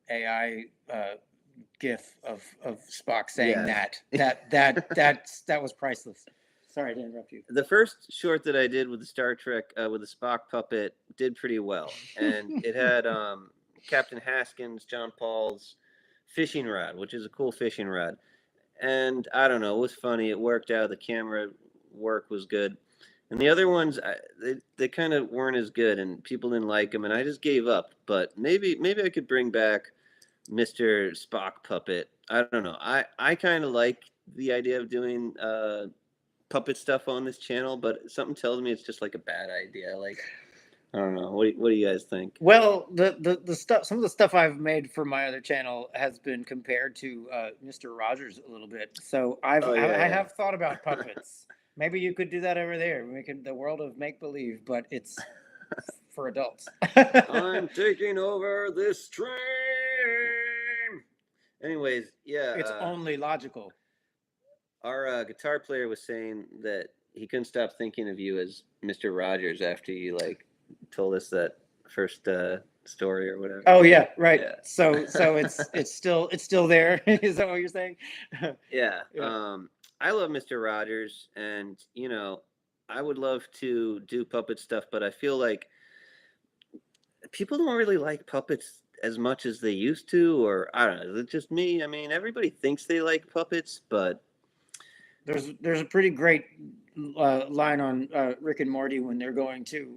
AI GIF of Spock saying that was priceless. Sorry to interrupt you. The first short that I did with the Star Trek with the Spock puppet did pretty well, and it had Captain Haskins, John Paul's fishing rod, which is a cool fishing rod, and I don't know, it was funny. It worked out. The camera work was good, and the other ones they kind of weren't as good, and people didn't like them, and I just gave up. But maybe I could bring back Mr. Spock puppet. I don't know. I kind of like the idea of doing puppet stuff on this channel, but something tells me it's just like a bad idea. Like, I don't know. What do you guys think? Well, the stuff, some of the stuff I've made for my other channel has been compared to Mr. Rogers a little bit. So I have thought about puppets. Maybe you could do that over there. We make the world of make believe, but it's for adults. I'm taking over this train. Anyways, yeah. It's only logical. Our guitar player was saying that he couldn't stop thinking of you as Mr. Rogers after you like told us that first story or whatever. Oh yeah, right. Yeah. So it's still there. Is that what you're saying? Yeah. Yeah. I love Mr. Rogers, and I would love to do puppet stuff, but I feel like people don't really like puppets as much as they used to, or I don't know. Is it just me? I mean, everybody thinks they like puppets, but There's a pretty great line on Rick and Morty when they're going to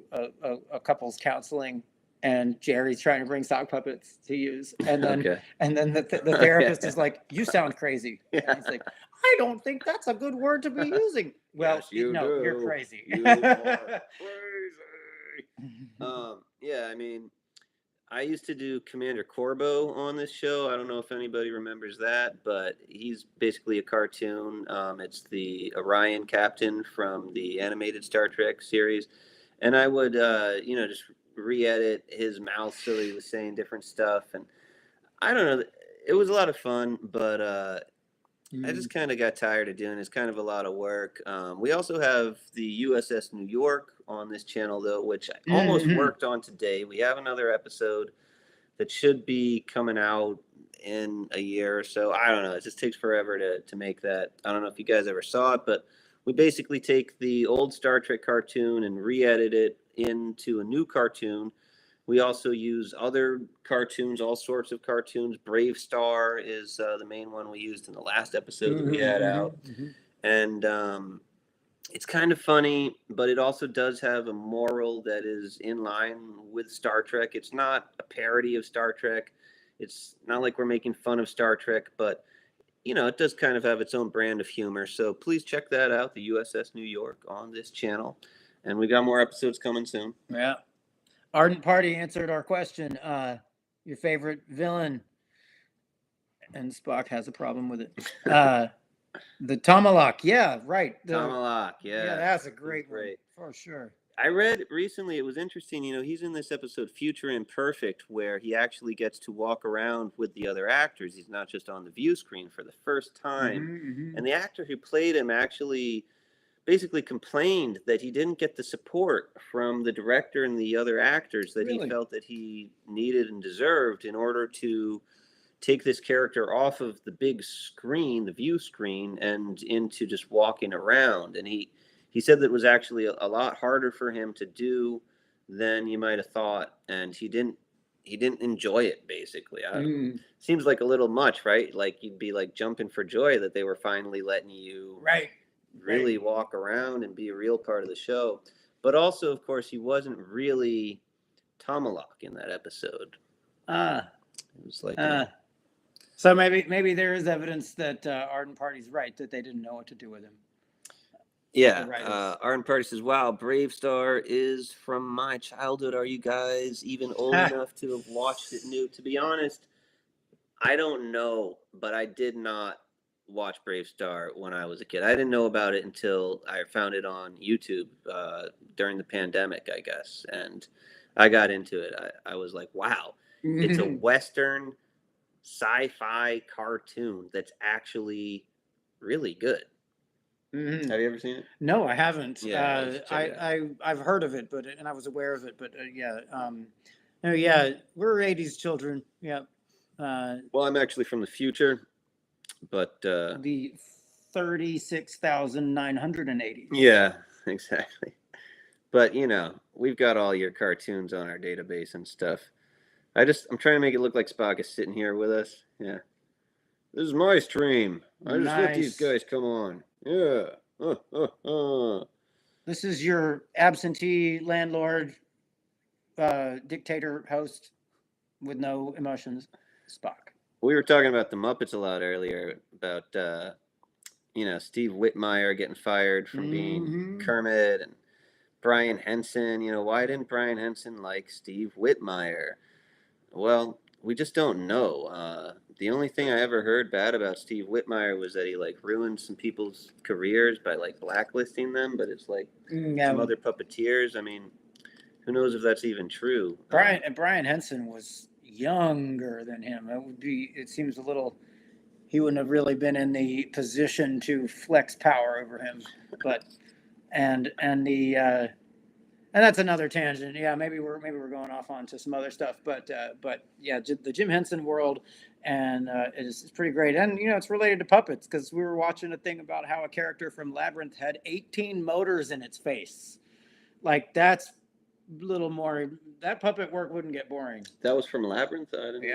a couple's counseling, and Jerry's trying to bring sock puppets to use, and then okay. the therapist is like, "You sound crazy." Yeah. And he's like, "I don't think that's a good word to be using." Well, Yes, you no, do. you're crazy. You are crazy. Yeah, I mean, I used to do Commander Corbo on this show. I don't know if anybody remembers that, but he's basically a cartoon. It's the Orion captain from the animated Star Trek series. And I would, just re-edit his mouth so that he was saying different stuff. And I don't know. It was a lot of fun, but I just kind of got tired of doing it. It's kind of a lot of work. We also have the USS New York on this channel, though, which I almost worked on today. We have another episode that should be coming out in a year or so. I don't know. It just takes forever to make that. I don't know if you guys ever saw it, but we basically take the old Star Trek cartoon and re-edit it into a new cartoon. We also use other cartoons, all sorts of cartoons. Brave Star is the main one we used in the last episode that we had out. And it's kind of funny, but it also does have a moral that is in line with Star Trek. It's not a parody of Star Trek. It's not like we're making fun of Star Trek, but it does kind of have its own brand of humor. So please check that out, the USS New York on this channel. And we got more episodes coming soon. Yeah. Ardent Party answered our question. Your favorite villain, and Spock has a problem with it. The Tomalak. Yeah, right. Tomalak, Yeah, that's a great one for sure. I read recently, it was interesting, he's in this episode Future Imperfect, where he actually gets to walk around with the other actors. He's not just on the view screen for the first time. And the actor who played him actually basically complained that he didn't get the support from the director and the other actors that he felt that he needed and deserved in order to take this character off of the big screen, the view screen, and into just walking around. And he said that it was actually a lot harder for him to do than you might have thought, and he didn't enjoy it. Basically, seems like a little much, right? Like you'd be like jumping for joy that they were finally letting you really walk around and be a real part of the show. But also, of course, he wasn't really Tomalak in that episode. It was like. So maybe there is evidence that Ardent Party's right, that they didn't know what to do with him. Yeah, Ardent Party says, "Wow, Brave Star is from my childhood. Are you guys even old enough to have watched it new?" To be honest, I don't know, but I did not watch Brave Star when I was a kid. I didn't know about it until I found it on YouTube during the pandemic, I guess, and I got into it. I was like, "Wow, it's a Western sci-fi cartoon that's actually really good." Have you ever seen it? No, I haven't. Yeah, I've heard of it, and I was aware of it, but yeah, we're '80s children. Yeah. Well, I'm actually from the future, but the 36,980. Yeah, exactly. But we've got all your cartoons on our database and stuff. I'm trying to make it look like Spock is sitting here with us. Yeah. This is my stream. I just let these guys come on. Yeah. This is your absentee landlord, dictator host with no emotions, Spock. We were talking about the Muppets a lot earlier, about Steve Whitmire getting fired from being Kermit, and Brian Henson. Why didn't Brian Henson like Steve Whitmire? Well, we just don't know. The only thing I ever heard bad about Steve Whitmire was that he ruined some people's careers by blacklisting them, but it's some other puppeteers. I mean, who knows if that's even true? Brian Henson was younger than him. It seems a little he wouldn't have really been in the position to flex power over him. But and that's another tangent. Yeah, maybe we're going off onto some other stuff. But yeah, the Jim Henson world, and it's pretty great. And it's related to puppets because we were watching a thing about how a character from Labyrinth had 18 motors in its face. Like that's a little more. That puppet work wouldn't get boring. That was from Labyrinth. I didn't know.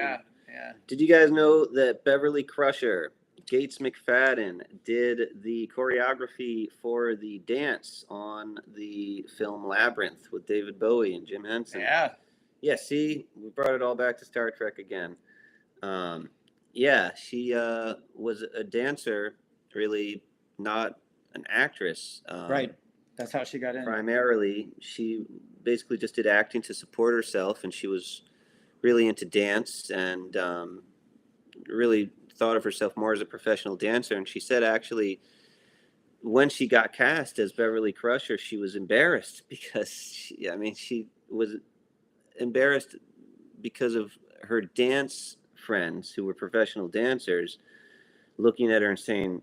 Yeah. Did you guys know that Beverly Crusher, Gates McFadden, did the choreography for the dance on the film Labyrinth with David Bowie and Jim Henson? Yeah. Yeah, see, we brought it all back to Star Trek again. Yeah, she was a dancer, really not an actress. Right. That's how she got in. Primarily, she basically just did acting to support herself, and she was really into dance and really thought of herself more as a professional dancer. And she said actually when she got cast as Beverly Crusher, she was embarrassed because she was embarrassed because of her dance friends who were professional dancers looking at her and saying,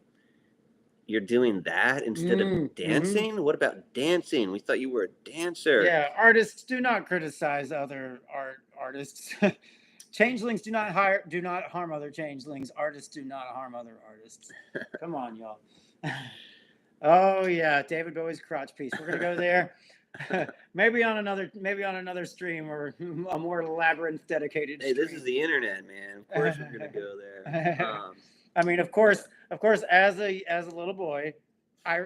"You're doing that instead of dancing? Mm-hmm. What about dancing? We thought you were a dancer." Yeah, artists do not criticize other artists. Changelings do not harm other changelings. Artists do not harm other artists. Come on, y'all. Oh yeah, David Bowie's crotch piece. We're gonna go there. maybe on another stream or a more Labyrinth dedicated. Hey, this is the internet, man. Of course we're gonna go there. I mean, of course, as a little boy, I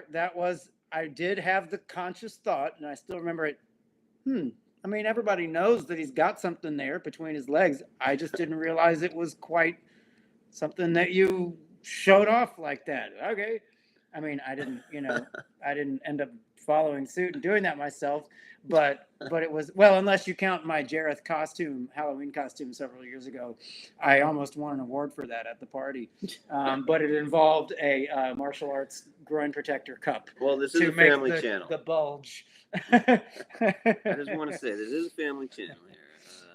did have the conscious thought, and I still remember it. I mean, everybody knows that he's got something there between his legs. I just didn't realize it was quite something that you showed off like that. Okay. I mean, I didn't end up following suit and doing that myself, but it was, well, unless you count my Jareth Halloween costume several years ago. I almost won an award for that at the party. But it involved a martial arts groin protector cup. Well, this is a family channel. The bulge. I just want to say, this is a family channel here.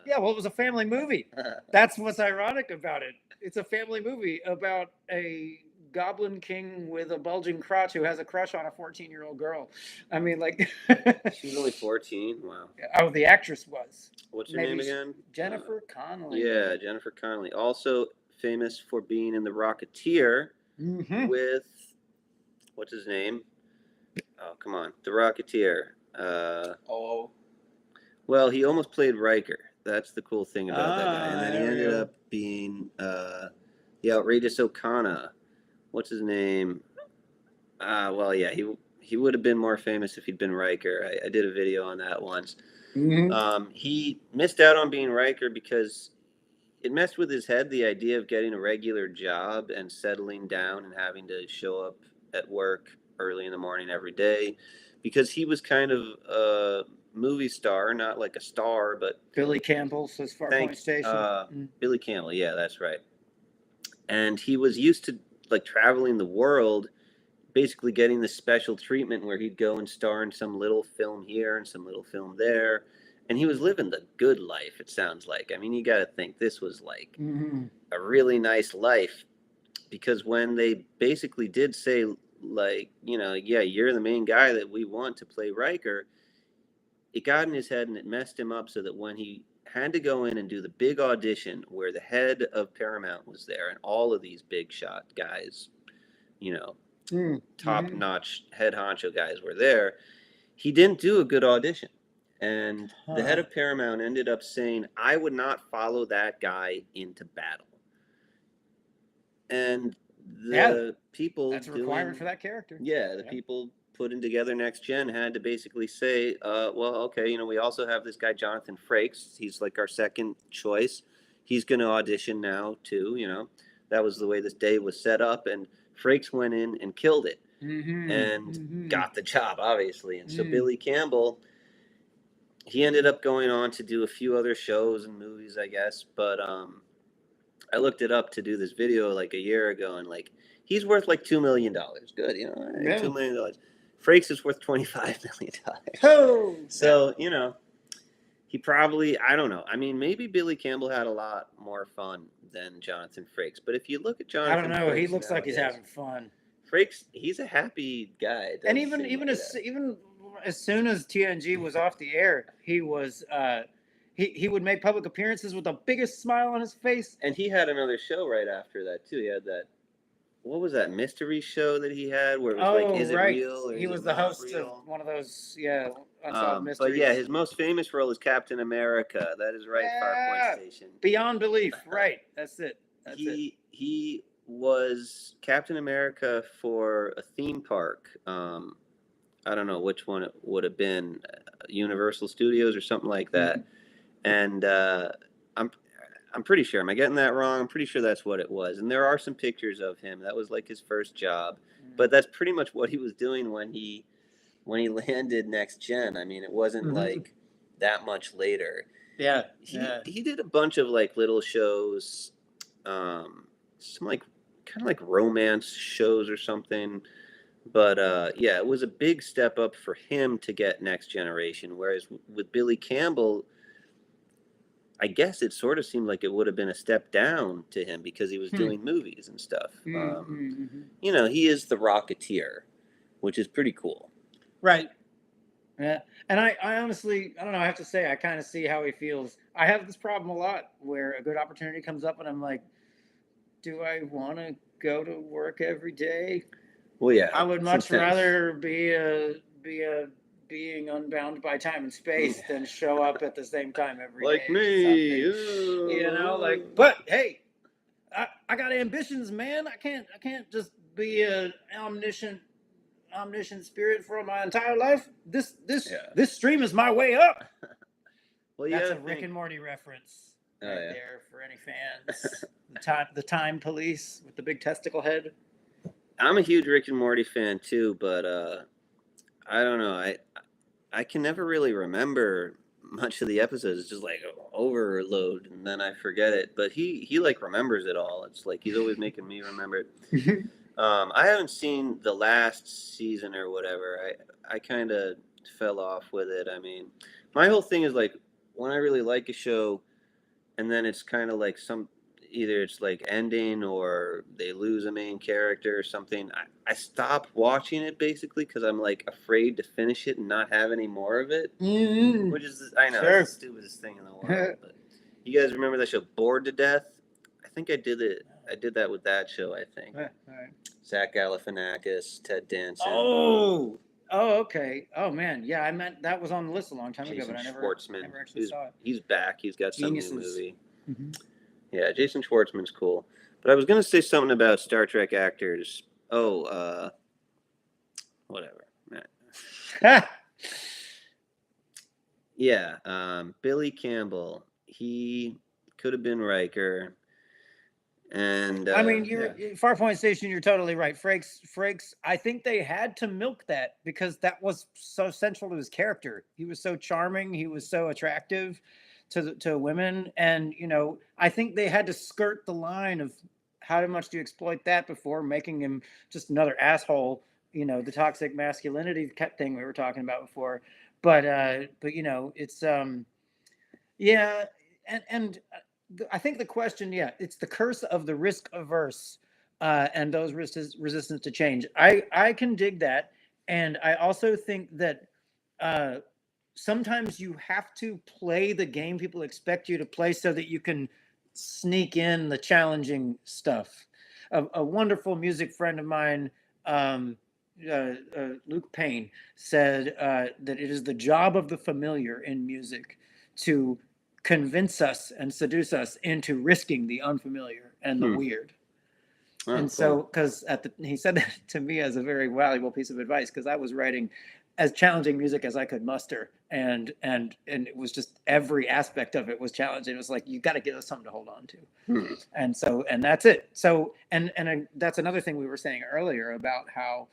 Yeah, well, it was a family movie. That's what's ironic about it. It's a family movie about a goblin king with a bulging crotch who has a crush on a 14-year-old girl. I mean, like... She's only 14? Wow. Oh, the actress was. What's her name again? Jennifer Connelly. Yeah, Jennifer Connelly. Also famous for being in The Rocketeer with... What's his name? Oh, come on. The Rocketeer. Well, he almost played Riker. That's the cool thing about that guy. And then he ended up being the outrageous O'Connor. What's his name? Well, yeah, he would have been more famous if he'd been Riker. I did a video on that once. He missed out on being Riker because it messed with his head, the idea of getting a regular job and settling down and having to show up at work early in the morning every day, because he was kind of a movie star, not like a star, but Billy Campbell says Farpoint Station. Billy Campbell, yeah, that's right. And he was used to like traveling the world, basically getting the special treatment where he'd go and star in some little film here and some little film there. And he was living the good life, it sounds like. I mean, you got to think this was like a really nice life, because when they basically did say, like, yeah, you're the main guy that we want to play Riker, it got in his head and it messed him up so that when he had to go in and do the big audition where the head of Paramount was there and all of these big shot guys, top-notch head honcho guys were there, he didn't do a good audition. And the head of Paramount ended up saying, "I would not follow that guy into battle." And the people... That's a requirement for that character. Yeah, the people putting together Next Gen had to basically say, well, okay, we also have this guy, Jonathan Frakes. He's like our second choice. He's going to audition now, too, That was the way this day was set up. And Frakes went in and killed it and got the job, obviously. And so Billy Campbell, he ended up going on to do a few other shows and movies, I guess. But I looked it up to do this video like a year ago, and like he's worth like $2 million. Good, $2 million. Frakes is worth $25 million. Oh, so he probably, I don't know. I mean, maybe Billy Campbell had a lot more fun than Jonathan Frakes. But if you look at I Jonathan don't know. He Frakes looks like he's nowadays, having fun. Frakes, he's a happy guy. It And doesn't seem like that. even as soon as TNG was off the air, he was he would make public appearances with the biggest smile on his face. And he had another show right after that too. He had that, what was that mystery show that he had where it was like, is it real or He is was it the not host real? of one of those unsolved But mysteries. yeah, his most famous role is Captain America. That is right, Yeah. Farpoint Station. Beyond belief, right? That's it. That's it. He was Captain America for a theme park. I don't know which one it would have been, Universal Studios or something like that. And I'm pretty sure. Am I getting that wrong? I'm pretty sure that's what it was. And there are some pictures of him. That was like his first job. But that's pretty much what he was doing when he landed Next Gen. I mean, it wasn't like that much later. Yeah. He did a bunch of like little shows, some like kind of like romance shows or something. But yeah, it was a big step up for him to get Next Generation. Whereas with Billy Campbell, I guess it sort of seemed like it would have been a step down to him because he was doing movies and stuff. You know, he is the Rocketeer, which is pretty cool. Right. Yeah. And I honestly, I don't know, I have to say, I kind of see how he feels. I have this problem a lot where a good opportunity comes up and I'm like, do I want to go to work every day? Well, yeah. I would much rather be a being unbound by time and space than show up at the same time every day. Like me. You know, like, but hey, I got ambitions, man. I can't just be an omniscient spirit for my entire life. This stream is my way up. Well, that's a Rick and Morty reference there for any fans. the time police with the big testicle head. I'm a huge Rick and Morty fan too, but I don't know. I can never really remember much of the episodes. It's just like overload, and then I forget it. But he like remembers it all. It's like he's always making me remember it. I haven't seen the last season or whatever. I kind of fell off with it. I mean, my whole thing is like when I really like a show, and then it's kind of like either it's like ending or they lose a main character or something. I stop watching it basically because I'm like afraid to finish it and not have any more of it. Which is, I know, it's the stupidest thing in the world. But you guys remember that show Bored to Death? I think I did it. I did that with that show, I think. Right. Zach Galifianakis, Ted Danson. Oh, okay. Oh man, yeah. I meant that was on the list a long time ago, but I never actually saw it. He's back. He's got some new movie. Yeah, Jason Schwartzman's cool. But I was gonna say something about Star Trek actors. Oh, whatever. Yeah, Billy Campbell. He could have been Riker. And I mean, Farpoint Station, you're totally right. Frakes, I think they had to milk that because that was so central to his character. He was so charming. He was so attractive to women. And, you know, I think they had to skirt the line of how much do you exploit that before making him just another asshole, you know, the toxic masculinity thing we were talking about before. But you know, it's, yeah. And I think the question, it's the curse of the risk averse and those resistance to change. I can dig that. And I also think that sometimes you have to play the game people expect you to play so that you can sneak in the challenging stuff. A wonderful music friend of mine, Luke Payne, said that it is the job of the familiar in music to convince us and seduce us into risking the unfamiliar and the weird. And cool. So, because he said that to me as a very valuable piece of advice, because I was writing as challenging music as I could muster, and it was just every aspect of it was challenging. It was like, you got to give us something to hold on to, and that's it. So, and that's another thing we were saying earlier about how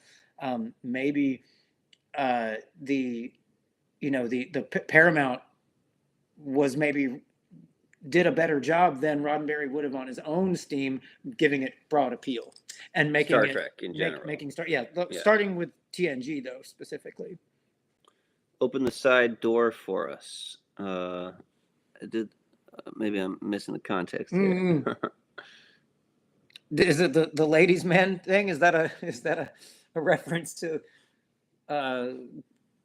maybe the Paramount was did a better job than Roddenberry would have on his own steam, giving it broad appeal and making Star Trek in general. Starting with TNG though specifically. Open the side door for us. Did maybe I'm missing the context here. Mm. Is it the ladies' man thing? Is that a reference to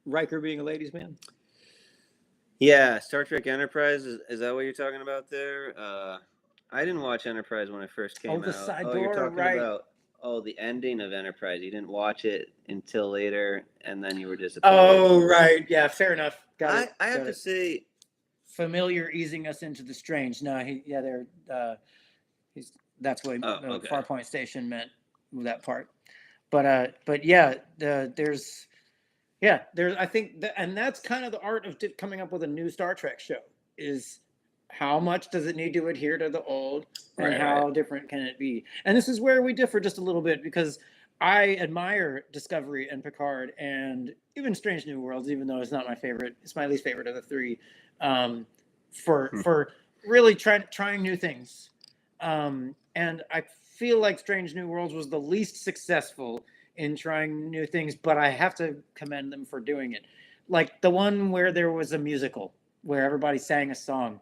Riker being a ladies' man? Yeah, Star Trek Enterprise, is that what you're talking about there? I didn't watch Enterprise when it first came the out. side Oh, you're door, talking right. about the ending of Enterprise. You didn't watch it until later, and then you were disappointed. Oh, right. Yeah, fair enough. Got it. I have to say, familiar easing us into the strange. No, that's what okay. Farpoint Station meant with that part. But yeah, there's I think and that's kind of the art of coming up with a new Star Trek show is how much does it need to adhere to the old and how different can it be? And this is where we differ just a little bit because I admire Discovery and Picard and even Strange New Worlds, even though it's not my favorite. It's my least favorite of the three. For really trying new things. And I feel like Strange New Worlds was the least successful in trying new things, but I have to commend them for doing it. Like the one where there was a musical where everybody sang a song.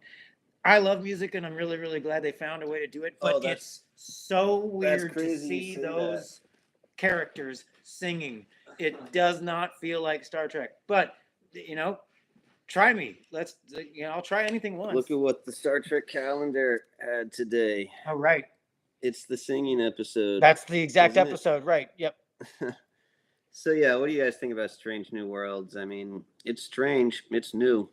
I love music, and I'm really, really glad they found a way to do it. But it's so weird to see those characters singing. It does not feel like Star Trek. But try me. I'll try anything once. Look at what the Star Trek calendar had today. Oh, right. It's the singing episode. That's the exact episode, right? Yep. So yeah, what do you guys think about Strange New Worlds? I mean, it's strange. It's new.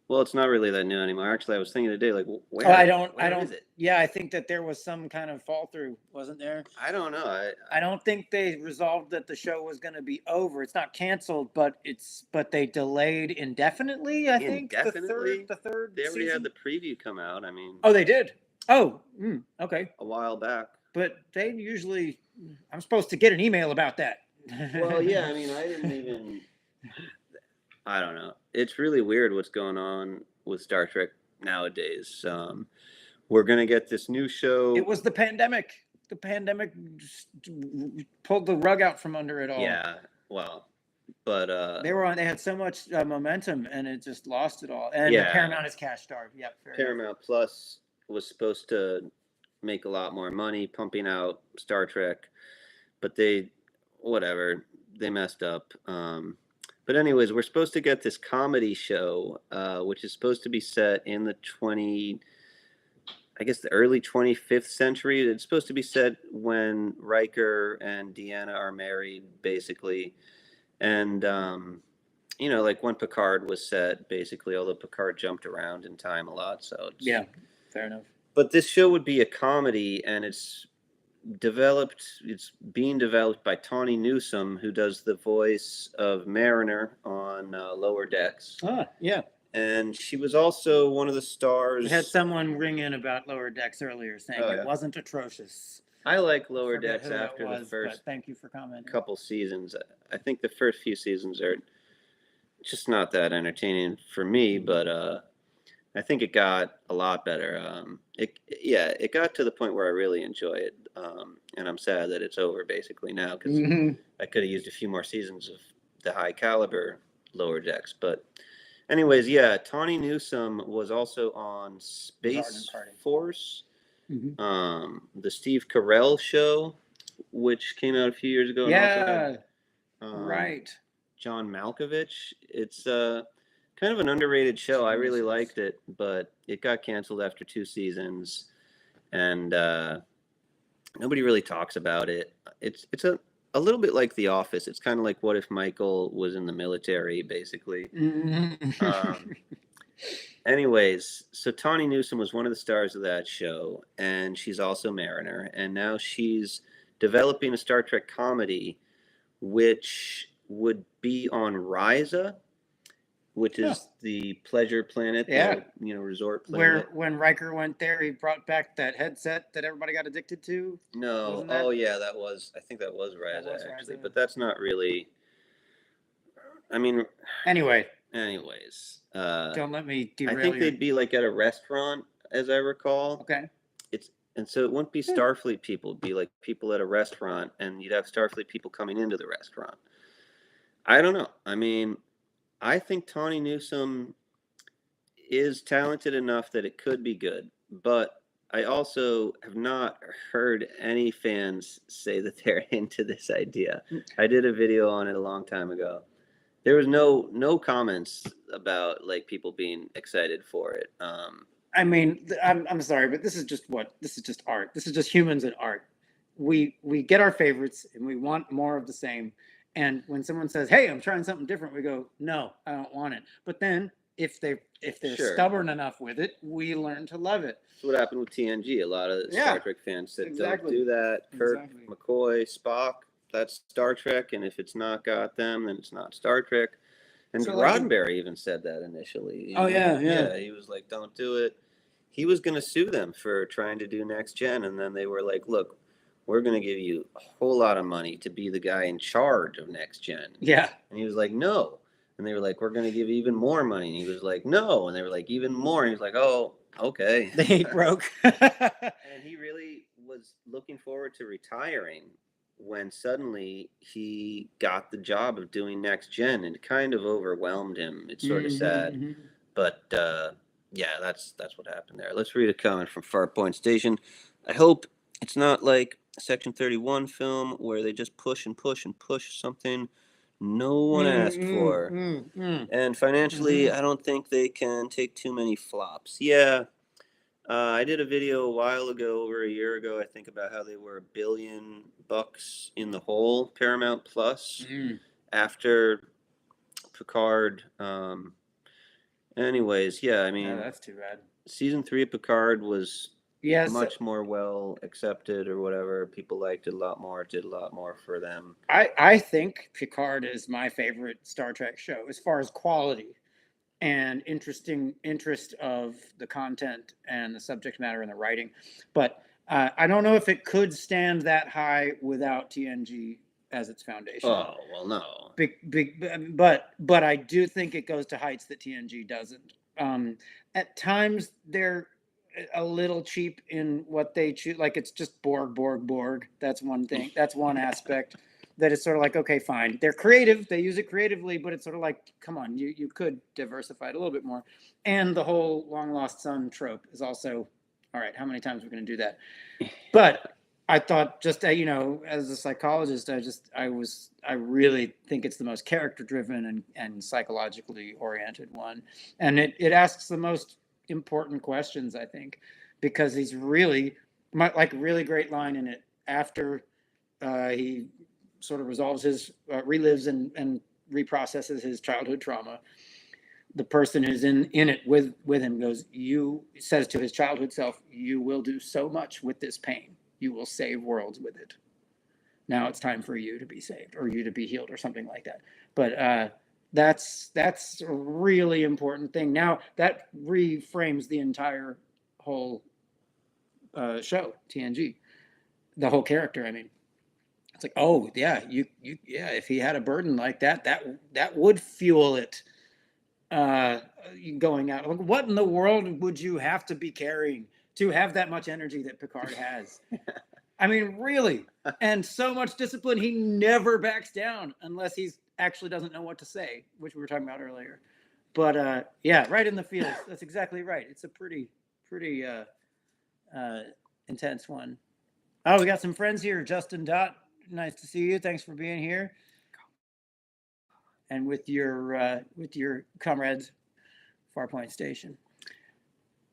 Well, it's not really that new anymore. Actually, I was thinking today, like, where? I don't. Is it? Yeah, I think that there was some kind of fall through, wasn't there? I don't know. I don't think they resolved that the show was going to be over. It's not canceled, but they delayed indefinitely. I think the third. They already season? had the preview come out. I mean. Oh, they did. Oh, okay. A while back. But they usually. I'm supposed to get an email about that. Well, yeah. I mean, I didn't even. I don't know. It's really weird what's going on with Star Trek nowadays. We're gonna get this new show. It was the pandemic. The pandemic pulled the rug out from under it all. Yeah. Well, but they had so much momentum, and it just lost it all. And Paramount is cash starved. Yep. Paramount Plus was supposed to make a lot more money pumping out Star Trek, but they messed up. But anyways, we're supposed to get this comedy show, which is supposed to be set in the early 25th century. It's supposed to be set when Riker and Deanna are married, basically. And, like when Picard was set, basically, although Picard jumped around in time a lot. So yeah, fair enough. But this show would be a comedy, and it's being developed by Tawny Newsome, who does the voice of Mariner on Lower Decks. Yeah. And she was also one of the stars. We had someone ring in about Lower Decks earlier saying it wasn't atrocious. I like Lower Decks after the first thank you for commenting. Couple seasons. I think the first few seasons are just not that entertaining for me, but I think it got a lot better. It got to the point where I really enjoy it, and I'm sad that it's over basically now because I could have used a few more seasons of the high caliber Lower Decks. But anyways, Tawny Newsome was also on Space Force, the Steve Carell show, which came out a few years ago. Yeah, and also had, right. John Malkovich. It's kind of an underrated show. I really liked it, but it got canceled after 2 seasons, and nobody really talks about it. It's a little bit like The Office. It's kind of like what if Michael was in the military, basically. Anyways, so Tawny Newsome was one of the stars of that show, and she's also Mariner, and now she's developing a Star Trek comedy, which would be on Risa, which is the pleasure planet, resort planet. Where when Riker went there, he brought back that headset that everybody got addicted to. No, I think that was Risa, actually, but that's not really. I mean, anyways, don't let me derail. I think they'd be like at a restaurant, as I recall. Okay. And so it wouldn't be Starfleet people; it'd be like people at a restaurant, and you'd have Starfleet people coming into the restaurant. I don't know. I mean, I think Tawny Newsome is talented enough that it could be good, but I also have not heard any fans say that they're into this idea. I did a video on it a long time ago. There was no comments about like people being excited for it. I mean, I'm sorry, but this is just art. This is just humans and art. We get our favorites and we want more of the same. And when someone says, "Hey, I'm trying something different," we go, "No, I don't want it." But then if they're Sure. stubborn enough with it, we learn to love it. That's what happened with TNG. A lot of Star Trek fans said, exactly. "Don't do that." Kirk, Exactly. McCoy, Spock. That's Star Trek, and if it's not got them, then it's not Star Trek. And So, like, Roddenberry even said that initially. you Oh, know? yeah. He was like, "Don't do it." He was going to sue them for trying to do next gen, and then they were like, "Look, we're going to give you a whole lot of money to be the guy in charge of next gen." Yeah. And he was like, "No." And they were like, "We're going to give you even more money." And he was like, "No." And they were like, "Even more." And he was like, "Oh, okay." The heat broke. And he really was looking forward to retiring when suddenly he got the job of doing next gen, and it kind of overwhelmed him. It's sort of sad, Mhm. but yeah, that's what happened there. Let's read a comment from Farpoint Station. I hope it's not like a Section 31 film where they just push and push and push something no one asked for. And financially, I don't think they can take too many flops. Yeah. I did a video a while ago, over a year ago, I think, about how they were $1 billion in the hole, Paramount Plus, after Picard. Anyways, yeah, I mean, that's too bad. season 3 of Picard was Yes. much more well accepted or whatever. People liked it a lot more. It did a lot more for them. I think Picard is my favorite Star Trek show as far as quality and interest of the content and the subject matter and the writing. But I don't know if it could stand that high without TNG as its foundation. Oh, well, no. But I do think it goes to heights that TNG doesn't. At times they're a little cheap in what they choose. Like, it's just Borg. That's one thing. That's one aspect that is sort of like, okay, fine. They're creative. They use it creatively, but it's sort of like, come on, you could diversify it a little bit more. And the whole long lost son trope is also, all right, how many times are we going to do that? But I thought, just as a psychologist, I really think it's the most character driven and psychologically oriented one. And it asks the most important questions, I think, because he's really really great line in it after he sort of resolves his relives and reprocesses his childhood trauma. The person who's in it with him says to his childhood self, "You will do so much with this pain. You will save worlds with it. Now it's time for you to be saved, or you to be healed," or something like that. But that's a really important thing. Now that reframes the entire whole show, TNG, the whole character. I mean, it's like, oh yeah, if he had a burden like that would fuel it. Going out, what in the world would you have to be carrying to have that much energy that Picard has? I mean, really, and so much discipline. He never backs down unless he actually doesn't know what to say, which we were talking about earlier. But yeah, right in the field. That's exactly right. It's a pretty intense one. Oh, we got some friends here. Justin Dot, nice to see you. Thanks for being here. And with your comrades, Farpoint Station.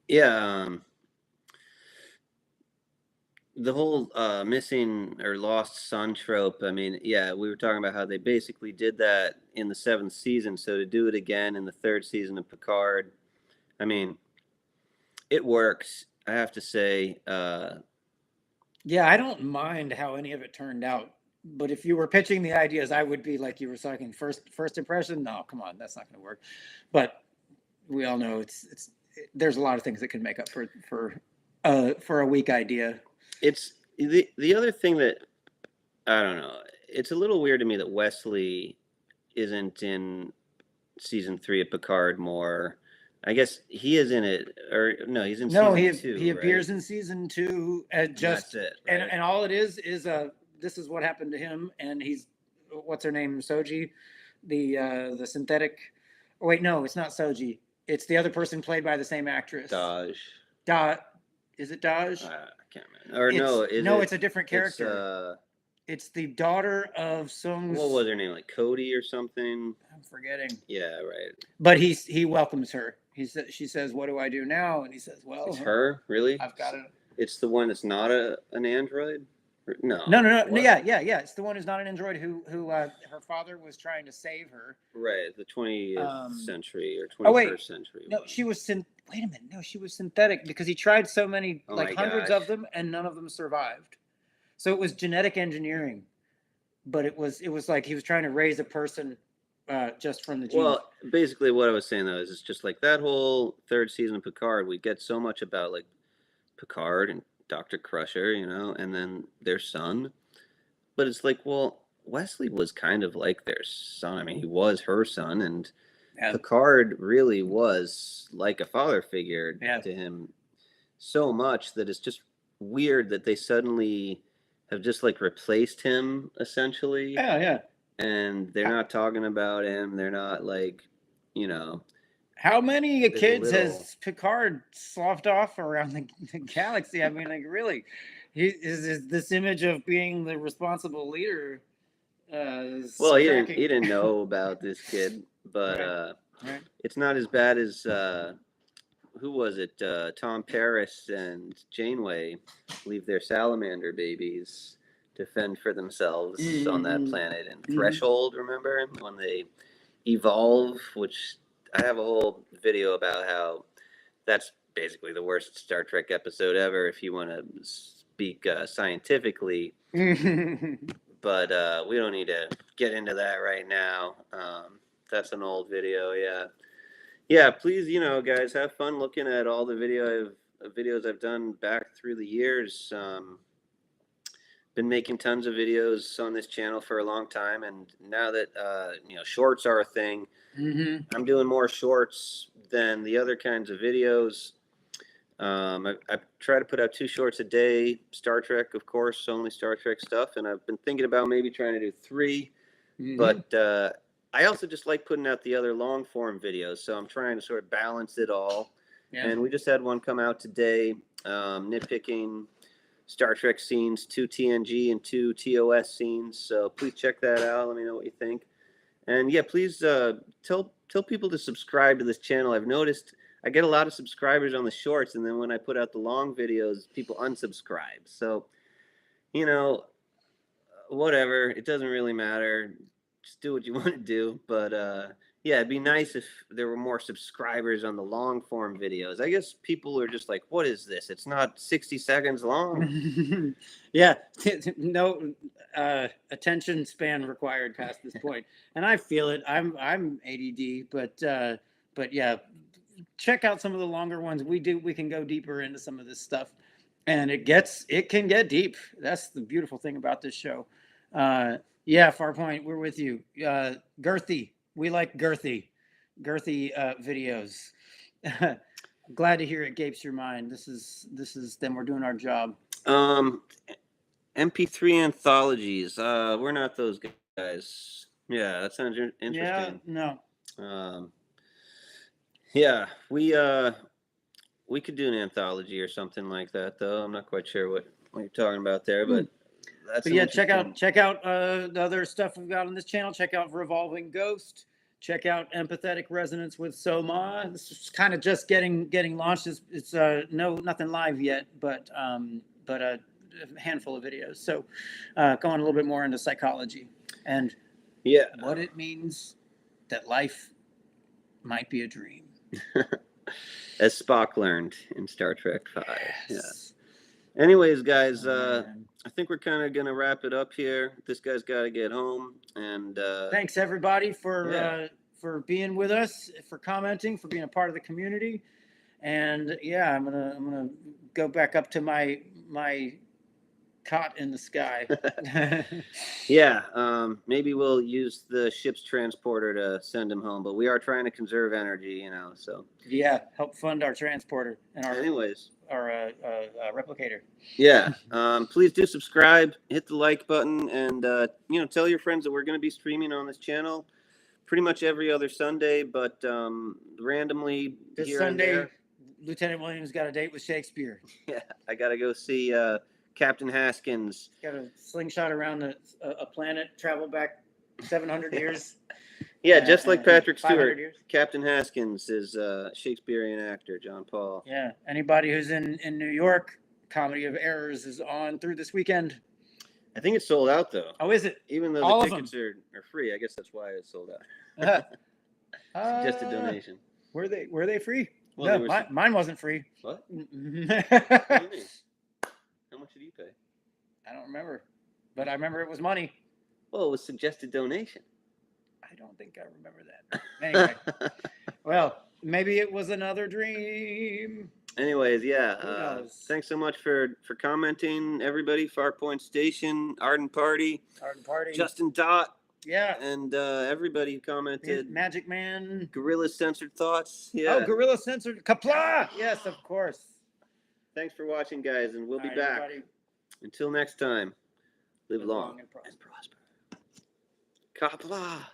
Yeah, the whole missing or lost son trope. I mean, yeah, we were talking about how they basically did that in the 7th season. So to do it again in the 3rd season of Picard, I mean, it works. I have to say. Yeah, I don't mind how any of it turned out. But if you were pitching the ideas, I would be like you were talking first impression. No, come on, that's not going to work. But we all know there's a lot of things that could make up for a weak idea. It's the other thing that I don't know. It's a little weird to me that Wesley isn't in season 3 of Picard more. I guess he is in it, or no, he's in season 2. He appears in season 2. Just that's it, right? And all it is this is what happened to him, and he's what's her name, Soji, the synthetic. Oh, wait, no, it's not Soji. It's the other person played by the same actress. Daj. Is it Daj? I can't remember. Or no, it's a different character. It's the daughter of Sung's. What was her name? Like Cody or something? I'm forgetting. Yeah, right. But he welcomes her. She says, "What do I do now?" And he says, "Well, it's her. Really? I've got it." It's the one that's not an android. No. No. Yeah. It's the one who's not an android who her father was trying to save her. Right, the 20th century or 21st century. No, she was wait a minute. No, she was synthetic because he tried so many, hundreds of them, and none of them survived. So it was genetic engineering, but it was like he was trying to raise a person just from the genes. Well, basically what I was saying though is it's just like that whole third season of Picard, we get so much about like Picard and Dr. Crusher, and then their son. But it's like, well, Wesley was kind of like their son. I mean, he was her son, and Picard really was like a father figure to him so much that it's just weird that they suddenly have just like replaced him essentially. Yeah. And they're not talking about him. They're not like, How many kids has Picard sloughed off around the galaxy? I mean, like, really, he is this image of being the responsible leader. Well, he didn't know about this kid, but right. It's not as bad as who was it? Tom Paris and Janeway leave their salamander babies to fend for themselves on that planet. And Threshold, remember when they evolve, which I have a whole video about how that's basically the worst Star Trek episode ever if you want to speak scientifically. But we don't need to get into that right now. That's an old video, yeah. Please, guys, have fun looking at all the videos I've done back through the years. Been making tons of videos on this channel for a long time, and now that shorts are a thing, I'm doing more shorts than the other kinds of videos. I try to put out 2 shorts a day. Star Trek, of course, only Star Trek stuff, and I've been thinking about maybe trying to do 3. But I also just like putting out the other long form videos, so I'm trying to sort of balance it all. Yeah. And we just had one come out today, nitpicking Star Trek scenes, 2 TNG and 2 TOS scenes. So please check that out. Let me know what you think. And yeah, please tell people to subscribe to this channel. I've noticed I get a lot of subscribers on the shorts, and then when I put out the long videos, people unsubscribe. So, whatever. It doesn't really matter. Just do what you want to do. But yeah, it'd be nice if there were more subscribers on the long form videos. I guess people are just like, what is this? It's not 60 seconds long. Yeah, no attention span required past this point. And I feel it. I'm ADD, but yeah, check out some of the longer ones. We can go deeper into some of this stuff, and it can get deep. That's the beautiful thing about this show. Yeah, Farpoint, we're with you. Girthy. We like girthy videos. Glad to hear it gapes your mind. This is then we're doing our job. MP3 anthologies. We're not those guys. Yeah, that sounds interesting. Yeah, no. Yeah, we could do an anthology or something like that, though. I'm not quite sure what you're talking about there, but yeah, check out the other stuff we've got on this channel. Check out Revolving Ghost. Check out Empathetic Resonance with Soma. This is kind of just getting launched. It's nothing live yet, but a handful of videos. So going a little bit more into psychology and what it means that life might be a dream. As Spock learned in Star Trek 5. Yes. Yeah. Anyways, guys, I think we're kind of going to wrap it up here. This guy's got to get home. And thanks, everybody, for being with us, for commenting, for being a part of the community. And, yeah, I'm gonna go back up to my cot in the sky. Yeah, maybe we'll use the ship's transporter to send him home, but we are trying to conserve energy, so. Yeah, help fund our transporter and our replicator. Yeah, please do subscribe, hit the like button, and tell your friends that we're going to be streaming on this channel pretty much every other Sunday, but randomly This here Sunday, and there. Lieutenant Williams got a date with Shakespeare. Yeah, I got to go see Captain Haskins. Got a slingshot around a planet, travel back 700 years. Yeah, just like Patrick 500 Stewart, years. Captain Haskins is a Shakespearean actor, John Paul. Yeah. Anybody who's in New York, Comedy of Errors is on through this weekend. I think it's sold out though. Oh, is it? Even though All the of tickets are free, I guess that's why it's sold out. Suggested donation. Were they free? Well, No, mine wasn't free. What? I What do you mean? How much did you pay? don't remember, but I remember it was money. Well, it was suggested donation. I don't think I remember that. Anyway, well, maybe it was another dream. Anyways, yeah. Who knows? Thanks so much for commenting, everybody. Farpoint Station, Ardent Party, Garden Party. Justin Dot, Yeah. and everybody who commented. Magic Man. Gorilla Censored Thoughts. Yeah. Oh, Gorilla Censored. Kapla! Yes, of course. Thanks for watching, guys, and we'll be All right, back. everybody. Until next time, live long and prosper. and prosper. Kapla!